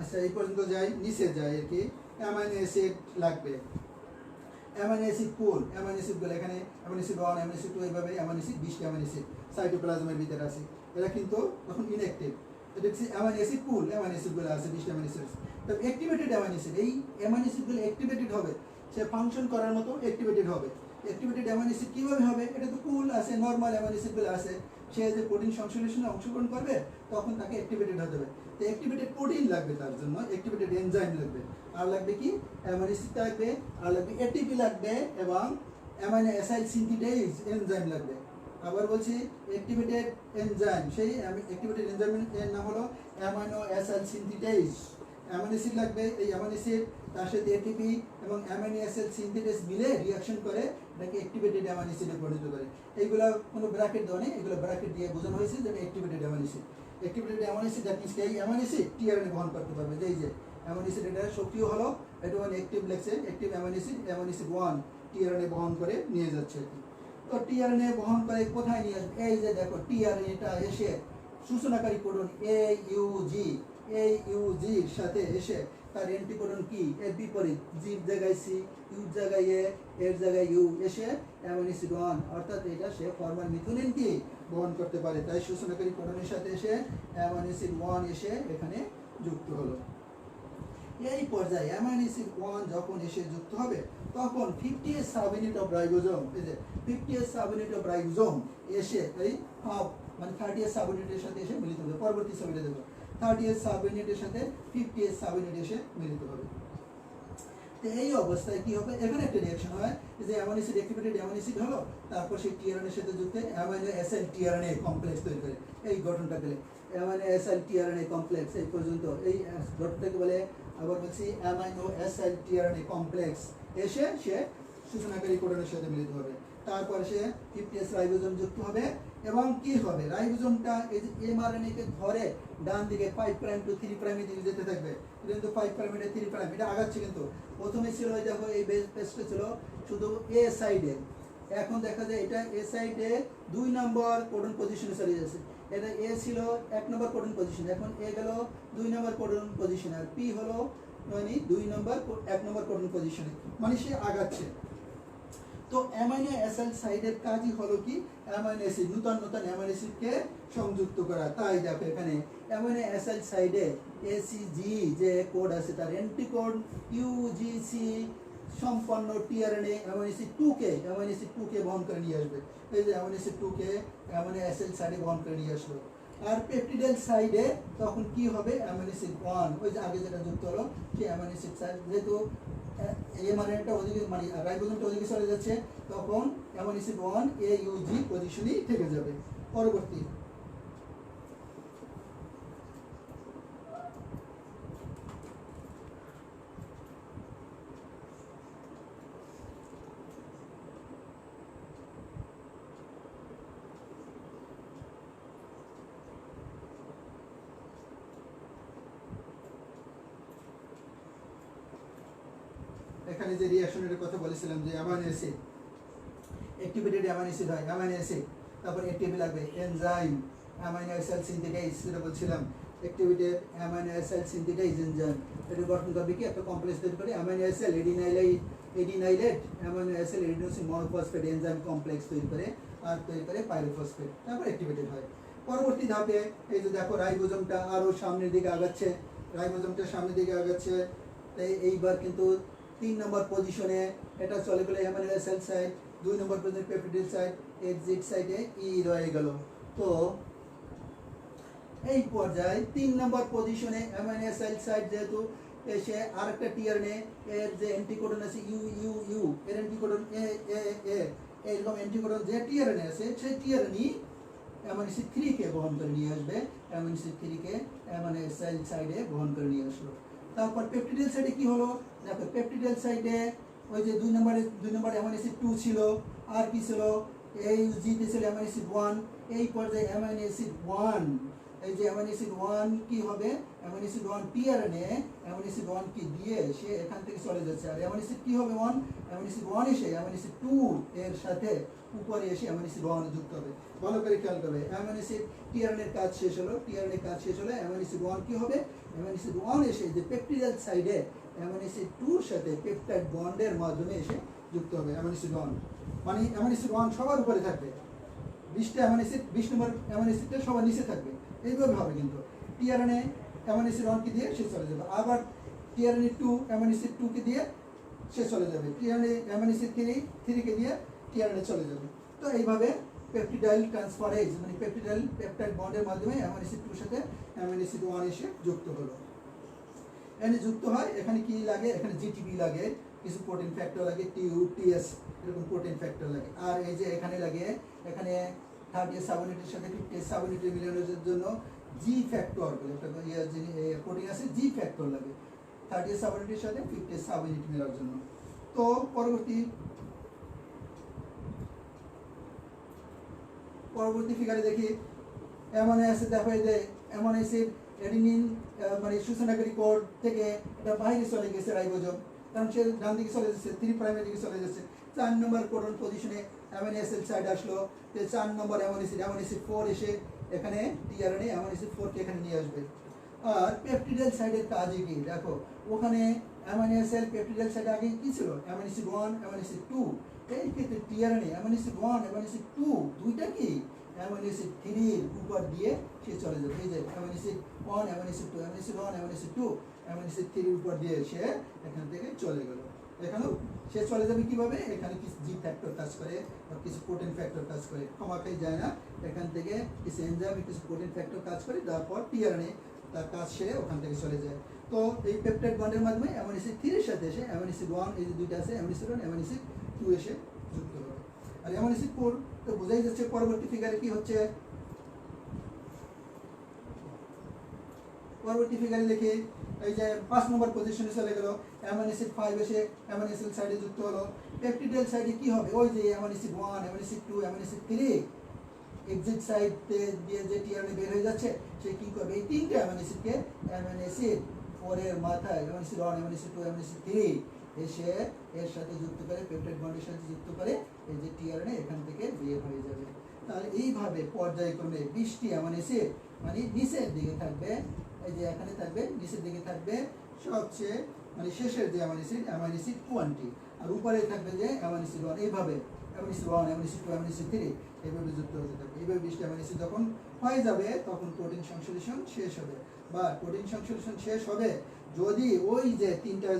আচ্ছা এই পর্যন্ত যাই, নিচে যাই আর কি। অ্যামাইনো অ্যাসিড লাগবে, অ্যামাইনো অ্যাসিড পুল, অ্যামাইনো অ্যাসিডগুলো এখানে অ্যামাইনো অ্যাসিড 1 অ্যামাইনো অ্যাসিড 2 এইভাবে অ্যামাইনো অ্যাসিড 20টা অ্যামাইনো অ্যাসিড সাইটোপ্লাজমের ভিতরে আছে। এরা কিন্তু তখন ইনঅ্যাক্টিভ। এটা হচ্ছে অ্যামাইনো অ্যাসিড পুল, অ্যামাইনো অ্যাসিডগুলো আছে 20টা অ্যামাইনো অ্যাসিড। তো অ্যাক্টিভেটেড অ্যামাইনো অ্যাসিড, এই অ্যামাইনো অ্যাসিডগুলো অ্যাক্টিভেটেড হবে, সে ফাংশন করার মতো অ্যাক্টিভেটেড হবে। অ্যাক্টিভেটেড অ্যামাইনো অ্যাসিড কীভাবে হবে? এটা তো কুল আছে, নর্মাল অ্যামাইনো অ্যাসিডগুলো আছে, সে যে প্রোটিন সংশ্লেষণে অংশগ্রহণ করবে তখন তাকে অ্যাক্টিভেটেড হতে হবে। তো অ্যাক্টিভেটেড প্রোটিন লাগবে, তার জন্য অ্যাক্টিভেটেড এনজাইম লাগবে, আর লাগবে কি অ্যামাইনো অ্যাসিড লাগবে, আর লাগবে এটিপি লাগবে, এবং অ্যামাইনো অ্যাসাইড সিনথেটাইজ এনজাইম লাগবে। আবার বলছি অ্যাক্টিভেটেড এনজাইম, সেই অ্যাক্টিভেটেড এনজাইমের নাম হলো অ্যামাইনো অ্যাসাইড সিনথেটাইজ। অ্যামাইনো অ্যাসিড লাগবে, এই অ্যামাইনো অ্যাসিড তার সাথে এটিপি এবং অ্যামাইনো অ্যাসিড সিনথেটাইজ মিলে রিঅ্যাকশন করে এটাকে অ্যাক্টিভেটেড অ্যামাইনো অ্যাসিডে পরিণত করে। এইগুলো কোনো ব্র্যাকেট দেওয়া নেই, এগুলো ব্র্যাকেট দিয়ে বোঝানো হয়েছে যে activated amino acid. Activated amino acid that means এই অ্যামাইনো অ্যাসিড টিআরএনএ বহন করতে পারবে। যে অ্যামাইনো অ্যাসিড এটা সক্রিয় হলো, এটা মানে অ্যাক্টিভ লেগছে, অ্যাক্টিভ অ্যামাইনো অ্যাসিড 1 টিআরএনএ বহন করে নিয়ে যাচ্ছে। তো টিআরএনএ বহন করে কোথায় নিয়ে আসবে? এই যে দেখো টিআরএনএটা এসে সূচনাকারী কোডন AUGর সাথে এসে তার অ্যান্টিকোডন কি এর বিপরীত, জির জায়গায় সি, ইউর জায়গায় এ, এর জায়গায় ইউ এসে অ্যামাইনো অ্যাসিড 1, অর্থাৎ এটা সে ফরমাল মিথিওনিন কি বহন করতে পারে। তাই সূচনাকারী কোডনের সাথে এসে অ্যামাইনো অ্যাসিড 1 এসে এখানে যুক্ত হলো। এই পর্যায়ে অ্যামাইনো অ্যাসিড 1 যখন এসে যুক্ত হবে তখন 50s সাবইউনিট অফ রাইবোজোম, এই যে 50s সাবইউনিট অফ রাইবোজোম এসে এই মানে 30s সাবইউনিটের সাথে এসে মিলিত হবে। পরবর্তী ছবিটা দেখো, 30s সাবইউনিটের সাথে 50s সাবইউনিট এসে মিলিত হবে। তো এই অবস্থায় কি হবে? এখানে একটা রিঅ্যাকশন হয় যে amino acid activated amino acid হলো, তারপর সেই টিআরএনএর সাথে যুক্ত অ্যামাইনো অ্যাসিড টিআরএনএ কমপ্লেক্স তৈরি করে। এই গঠনটা পেলে অ্যামাইনো অ্যাসিড টিআরএনএ কমপ্লেক্স, এই পর্যন্ত এই গঠনটাকে বলে। আবার বলছি অ্যামাইনো অ্যাসিড টিআরএনএ কমপ্লেক্স এসে সে সূচনাকারী কোডনের সাথে মিলিত হবে। তারপর সে 50s রাইবোজোম যুক্ত হবে, এবং কি হবে? রাইবোজোমটা এই যে এমআরএনএ কে ধরে ডান দিকে 5 প্রাইম টু 3 প্রাইমে দিকে যেতে থাকবে। কিন্তু 5 প্রাইম এটা 3 প্রাইম, এটা আগাচ্ছে। কিন্তু প্রথমে ছিল এই দেখো এই পেজটা ছিল শুধু এ সাইডে, এখন দেখা যায় এটা এ সাইডে 2 নম্বর কোডন পজিশনে চলে যাচ্ছে। এটা এ ছিল 1 নম্বর কোডন পজিশন, এখন এ গেল 2 নম্বর কোডন পজিশন, আর পি হলো মানে 2 নম্বর 1 নম্বর কোডন পজিশনে, মানে সে আগাচ্ছে। তো অ্যামাইনো অ্যাসিড সাইডের কাজই হলো কি অ্যামাইনো অ্যাসিড, নতুন অ্যামাইনো অ্যাসিডকে সংযুক্ত করা। তাই দেখো এখানে অ্যামাইনো অ্যাসিড সাইডে এসিজি যে কোড আছে তার অ্যান্টিকোড ইউজিসি সম্পন্ন টিআরএনএ অ্যামাইনো অ্যাসিড 2কে বহন করে নিয়ে আসবে। এই যে অ্যামাইনো অ্যাসিড 2কে অ্যামাইনো অ্যাসিড সাইডে বহন করে নিয়ে আসলো। আর পেপটিডাল সাইডে তখন কি হবে? অ্যামাইনো অ্যাসিড 1, ওই যে আগে যেটা যুক্ত হলো সেই অ্যামাইনো অ্যাসিড সাইড, যেহেতু এমআরএনএটা ওদিকে মানে রাইবোজোমটা ওদিকে চলে যাচ্ছে, তখন অ্যামাইনো অ্যাসিড 1 AUG পজিশনেই থেকে যাবে। পরবর্তী এখানে যে রিঅ্যাকশনের কথা বলেছিলাম যে amino acid activated amino acid হয়, অ্যামাইনো অ্যাসিড, তারপর এটিপি লাগবে, এনজাইম অ্যামাইনো অ্যাসিড সিনথেটাইজ, যেটা বলছিলাম activated amino acid synthetase enzyme. এটা গঠন করবে কি একটা কমপ্লেক্স তৈরি করে amino acid adenylate amino acid adenosine monophosphate enzyme complex তৈরি করে, আর তৈরি করে পাইরোফসফেট, তারপর অ্যাক্টিভেটেড হয়। পরবর্তী ধাপে এই যে দেখো রাইবোজোমটা আরো সামনের দিকে আগাচ্ছে, রাইবোজোমটা সামনের দিকে আগাচ্ছে। তাই এইবার কিন্তু 3 নম্বর পজিশনে এটা চলে গেলে অ্যামাইনো অ্যাসিড সাইড, 2 নম্বর পজিশনে পেপটিডাল সাইড, এক্সিট সাইডে ই রয়ে গেল। তো এই পর্যায়ে 3 নম্বর পজিশনে অ্যামাইনো অ্যাসিড সাইড যেহেতু এসে আরেকটা টিআরএনএ এর যে অ্যান্টিকোডন আছে ইউ এর অ্যান্টিকোডন এ এরকম অ্যান্টিকোডন যে টিআরএনএ আছে সেই টিআরএনই অ্যামাইনো অ্যাসিড 3 কে বহন করে নিয়ে আসবে, অ্যামাইনো অ্যাসিড 3 কে অ্যামাইনো অ্যাসিড সাইডে বহন করে নিয়ে আসলো। তারপর পেপটিডাল সাইডে কি হলো? দেখো পেপটিডাল সাইডে ওই যে 2 নম্বর অ্যামাইনো অ্যাসিড 2 ছিল, আর কি ছিল AUG তে ছিল অ্যামাইনো অ্যাসিড 1। এই পর্যায়ে অ্যামাইনো অ্যাসিড 1, এই যে অ্যামাইনো অ্যাসিড 1 কি হবে? Amino acid 1 tRNA amino acid 1 কি দিয়ে সে এখান থেকে চলে যাচ্ছে, আর অ্যামাইনো অ্যাসিড কি হবে 1, অ্যামাইনো অ্যাসিড 1 এসে অ্যামাইনো অ্যাসিড 2 এর সাথে উপরে এসে অ্যামাইনো অ্যাসিড 1 যুক্ত হবে। ভালো করে খেয়াল করবে, অ্যামাইনো অ্যাসিড টিআরএনএর কাজ শেষ হলো, টিআরএনএর কাজ শেষ হলে অ্যামাইনো অ্যাসিড 1 কি হবে? অ্যামাইনো অ্যাসিড 1 এসে যে পেপটিডাল সাইডে অ্যামাইনো অ্যাসিড 2 এর সাথে পেপটাইড বন্ডের মাধ্যমে এসে যুক্ত হবে অ্যামাইনো অ্যাসিড 1, মানে অ্যামাইনো অ্যাসিড 1 সবার উপরে থাকবে, 20টা অ্যামাইনো অ্যাসিড 20 নম্বর অ্যামাইনো অ্যাসিডটা সবার নিচে থাকবে। এইভাবে হবে কিন্তু টিআরএনএ অ্যামাইনো অ্যাসিড 1 কি দিয়ে সে চলে যাবে। আবার টিআরএনএ 2 অ্যামিনো অ্যাসিড 2 কে দিয়ে সে চলে যাবে, টিআরএনএ অ্যামিনো অ্যাসিড 3 কে দিয়ে টিআরএনএ চলে যাবে। তো এইভাবে পেপটিডাইল ট্রান্সফারেজ মানে পেপটিডাইল পেপটাইড বন্ডের মাধ্যমে অ্যামিনো অ্যাসিড 2 এর সাথে অ্যামিনো অ্যাসিড 1 এসে যুক্ত হলো। এখানে যুক্ত হয়, এখানে কি লাগে, এখানে জিটিপি লাগে, কিছু প্রোটিন ফ্যাক্টর লাগে, টিউ টিএস এরকম প্রোটিন ফ্যাক্টর লাগে। আর এই যে এখানে লাগে, এখানে 30 সাবইউনিটের সাথে 50 সাবইউনিটের মিলনের জন্য জি ফ্যাক্টর বলে একটা প্রোটিন আছে, জি ফ্যাক্টর লাগে 30 সাবইউনিটের সাথে 50 সাবইউনিট মেলার জন্য। তো পরবর্তী ফিগারে দেখি অ্যামাইনো অ্যাসিড, দেখো এই যে অ্যামাইনো অ্যাসিড অ্যাডিনিন মানে সূচনাকারী কোড থেকে এটা বাইরে চলে গেছে রাইবোজোম, কারণ সে ডান দিকে চলে যাচ্ছে, 3 প্রাইমের দিকে চলে যাচ্ছে। 4 নম্বর কোডন পজিশনে অ্যামাইনো অ্যাসিড সাইড আসলো, 4 নম্বর অ্যামাইনো অ্যাসিড 4 এসে এখানে টিআরএনএ অ্যামাইনো অ্যাসিড 4 কে এখানে নিয়ে আসবে। আর পেপটিডাইল সাইডের কাজে কি দেখো, ওখানে অ্যামাইনো অ্যাসিড পেপটিডাইল সাইড আগে কি ছিল, অ্যামাইনো অ্যাসিড 1 অ্যামাইনো অ্যাসিড 2, এই ক্ষেত্রে tRNA amino acid 1 amino acid 2 দুইটা কি অ্যামাইনো অ্যাসিড 3 এর উপর দিয়ে সে চলে যাবে। এই যে amino acid 1 amino acid 2 amino acid 1 amino acid 2 amino acid 3 এর উপর দিয়ে সে এখান থেকে চলে গেল। এখানেও সে চলে যাবে কিভাবে, এখানে কিছু জি ফ্যাক্টর কাজ করে বা কিছু প্রোটিন ফ্যাক্টর কাজ করে, ক্ষমা খাই যায় না, এখান থেকে কিছু এনজাইম কিছু প্রোটিন ফ্যাক্টর কাজ করে, তারপর টিআরএনএ তার কাজ সেরে ওখান থেকে চলে যায়। তো এই পেপটাইড বন্ডের মাধ্যমে অ্যামাইনো অ্যাসিড 3 এর সাথে এসে অ্যামাইনো অ্যাসিড 1 এই যে দুইটা আছে অ্যামাইনো অ্যাসিড 1 অ্যামাইনো অ্যাসিড 2 এসে যুক্ত হবে। আর অ্যামাইনো অ্যাসিড 4 তো বোঝাই যাচ্ছে পরবর্তী ফিগারে কি হচ্ছে। পরবর্তী ফিগারে দেখি এই যে 5 নম্বর পজিশনে চলে গেল, অ্যামাইনো অ্যাসিড 5 এসে অ্যামাইনো অ্যাসিড সাইডে যুক্ত হলো। পেপটিডাইল সাইডে কি হবে, ওই যে amino acid 1 amino acid 2 amino acid 3 exit side দিয়ে যে টিআরএনএ বের হয়ে যাচ্ছে, সে কি করবে, এই তিনটে অ্যামাইনো অ্যাসিডকে অ্যামাইনো অ্যাসিড 4 এর মাথায় amino acid 1 amino acid 2 amino acid 3 এসে এর সাথে যুক্ত করে পেপটাইড বন্ডের সাথে যুক্ত করে এই যে টিআরএনএ এখান থেকে বের হয়ে যাবে। তাহলে এইভাবে পর্যায়ক্রমে 20টি অ্যামাইনো অ্যাসিড মানে নিচের দিকে থাকবে, এই যে এখানে থাকবে নিচের দিকে থাকবে সবচেয়ে মানে শেষের যে অ্যামাইনো অ্যাসিড 20, আর উপরে থাকবে যে অ্যামাইনো অ্যাসিড 1, এইভাবে amino acid 1 amino acid 2 amino acid 3 এইভাবে যুক্ত হতে থাকবে। এইভাবে 20টি অ্যামাইনো অ্যাসিড যখন হয়ে যাবে তখন প্রোটিন সংশ্লেষণ শেষ হবে। বা প্রোটিন সংশ্লেষণ শেষ হবে যদি ওই যে তিনটা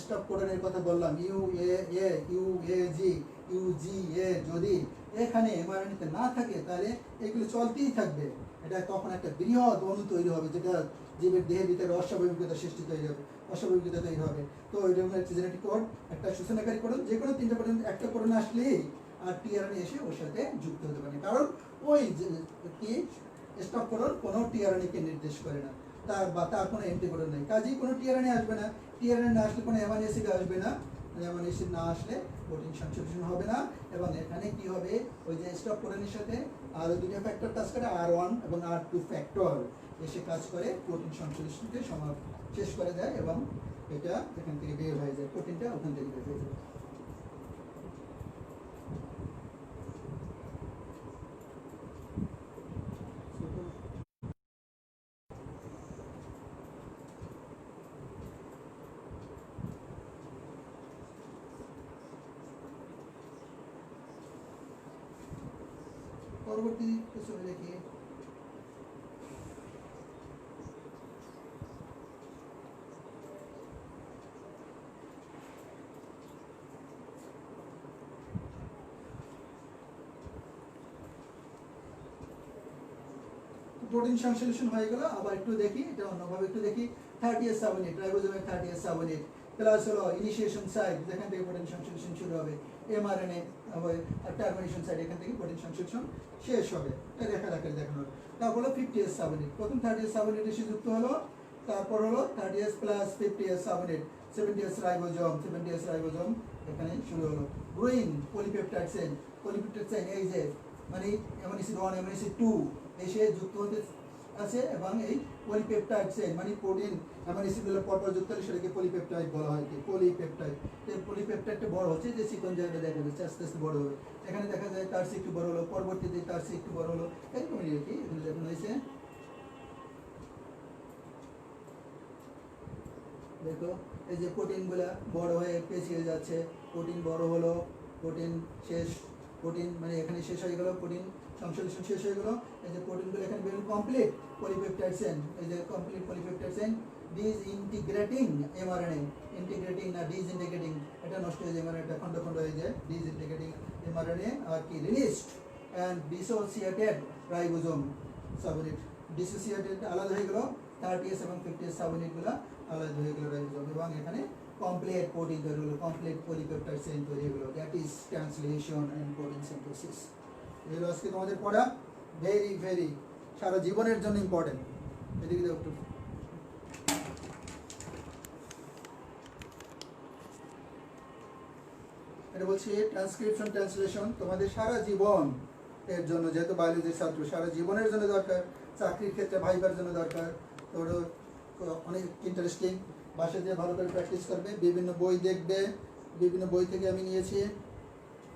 স্টপ কোডনের কথা বললাম ইউএএ ইউএজি ইউজিএ যদি এখানে এমআরএনএতে না থাকে, তাহলে এগুলো চলতেই থাকবে। এটা তখন একটা বৃহৎ অণু তৈরি হবে, যেটা জীবের দেহের ভিতরে অস্বাভাবিকতা সৃষ্টি তৈরি হবে, অস্বাভাবিকতা তৈরি হবে। তো এটা হচ্ছে জেনেটিক কোড, একটা সূচনাকারী কোডন, যে কোনো তিনটা কোডন একটা কোডন আসলেই আর টিআরএনএ এসে ওর সাথে যুক্ত হতে পারে, কারণ ওই কি স্টপ কোডন কোনো টিআরএনএ কে নির্দেশ করে না, তার কোনো অ্যান্টিকোডন নেই, কাজেই কোনো টিআরএনএ আসবে না। টিআরএনএ না আসলে কোনো অ্যামাইনো অ্যাসিড আসবে না, অ্যামাইনো অ্যাসিড না আসলে প্রোটিন সংশ্লেষণ হবে না। এবং এখানে কি হবে, ওই যে স্টপ কোডনের সাথে আরো দুটো ফ্যাক্টর কাজ করে, R1 এবং R2 ফ্যাক্টর এসে কাজ করে প্রোটিন সংশ্লেষণকে শেষ করে দেয় এবং এটা এখান থেকে বের হয়ে যায়, প্রোটিনটা ওখান থেকে বের হয়ে যায়। পরবর্তী ছবি দেখি, প্রোটিন সংশ্লেষণ হয়ে গেল। আবার একটু দেখি, এটা অন্যভাবে একটু দেখি। 30 সাবইউনিট রাইবোজোমের 30 সাবইউনিট প্লাস হলো ইনিশিয়েশন সাইট, যেখান থেকে প্রোটিন সংশ্লেষণ শুরু হবে, এমআরএনএ আর টার্মিনেশন সাইট, এখান থেকে প্রোটিন সংশ্লেষণ শেষ হবে। এটা রেখা আকারে দেখানো হলো। তারপর হলো 50 সাবইউনিট, প্রথম 30 সাবইউনিট এসে যুক্ত হলো, তারপর হলো 30 প্লাস 50 সাবইউনিট 70 রাইবোজোম এখানে শুরু হলো। গ্রোইং পলিপেপটাইড চেইন, এই যে মানে অ্যামাইনো অ্যাসিড 1 অ্যামাইনো অ্যাসিড 2 এসে যুক্ত হতে আছে, এবং এই পলিপেপটাইড চেইন মানে প্রোটিন অ্যামাইনো অ্যাসিডগুলো পরপর যুক্ত হলে সেটাকে পলিপেপটাইড বলা হয়। কি পলিপেপটাইড, এই পলিপেপটাইডটা বড় হচ্ছে, যে চিকন জায়গাটা দেখা যাচ্ছে আস্তে আস্তে বড় হবে। এখানে দেখা যায় তার চেয়ে একটু বড় হলো, পরবর্তীতে তার চেয়ে একটু বড় হলো, এরকমই আর কি এখানে দেখানো হয়েছে। দেখো এই যে প্রোটিনগুলা বড় হয়ে পেঁচিয়ে যাচ্ছে, প্রোটিন বড় হলো, প্রোটিন শেষ, প্রোটিন মানে এখানে শেষ হয়ে গেল, প্রোটিন সংশ্লেষণ শেষ হয়ে গেল। এই যে প্রোটিনগুলো এখানে বেরোলো কমপ্লিট পলিপেপটাইড চেইন, এই যে complete polypeptide chain disintegrating mRNA, integrating না ডিসইন্টিগ্রেটিং, এটা নষ্ট হয়ে যায়, এমআরএনএটা খন্ড খন্ড হয়ে যায়, ডিসইন্টিগ্রেটিং এমআরএনএ আর কি released and dissociated ribosome subunit, dissociated আলাদা হয়ে গেল, 30s এবং 50s সাবইউনিটগুলো আলাদা হয়ে গেল রাইবোজোম, এবং এখানে কমপ্লিট প্রোটিন তৈরি হলো, কমপ্লিট পলিপেপটাইড চেইন তৈরি হয়ে গেল, that is translation and protein synthesis. এগুলো আজকে তোমাদের পড়া ভেরি ভেরি সারা জীবনের জন্য ইম্পর্টেন্ট। এদিকে দাও একটু। এটা বলছি ট্রান্সক্রিপশন ট্রান্সলেশন তোমাদের সারা জীবন এর জন্য, যেহেতু বায়োলজির ছাত্র সারা জীবনের জন্য দরকার, চাকরির ক্ষেত্রে ভাইবার জন্য দরকার। তো অনেক ইন্টারেস্টিং, বাসায় দিয়ে ভালো করে প্র্যাকটিস করবে, বিভিন্ন বই দেখবে, বিভিন্ন বই থেকে আমি নিয়েছি,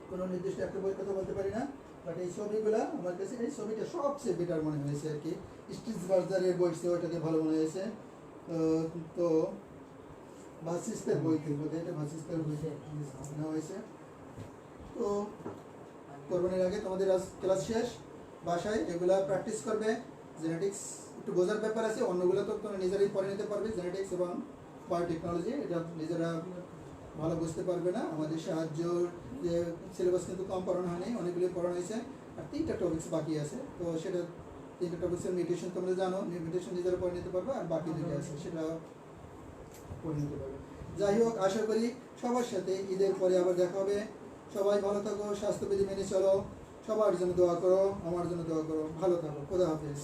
কোনো নির্দিষ্ট একটা বই কথা বলতে পারি না, বাট এই ছবিগুলো আমার কাছে এই ছবিটা সবচেয়ে বেটার মনে হয়েছে আর কি, স্টিচ বার্জারের বই ছিল ওইটাকে ভালো মনে হয়েছে। তো ভাসিস্তের বই থেকে এটা ভাসিস্তের বই নেওয়া হয়েছে। তো কোরবানির আগে তোমাদের আজ ক্লাস শেষ, বাসায় এগুলা প্র্যাকটিস করবে। জেনেটিক্স একটু বোঝার ব্যাপার আছে, অন্যগুলো তো তোমরা নিজেরাই পড়ে নিতে পারবে, জেনেটিক্স এবং বায়োটেকনোলজি এটা নিজেরা ভালো বুঝতে পারবে না, আমাদের সাহায্য, যে সিলেবাস কিন্তু কম পড়ানো হয়নি, অনেকগুলো পড়ানো হয়েছে, আর 3টা টপিক্স বাকি আছে। তো সেটা 3টা টপিক্সের মিউটেশন তোমরা জানো, মিউটেশন নিজেরা পড়ে নিতে পারবে, আর বাকি 2টা আছে সেটা পড়ে নিতে পারবে। যাই হোক, আশা করি সবার সাথে ঈদের পরে আবার দেখা হবে। সবাই ভালো থাকো, স্বাস্থ্যবিধি মেনে চলো, সবার জন্য দোয়া করো, আমার জন্য দোয়া করো, ভালো থাকো, খোদা হাফেজ।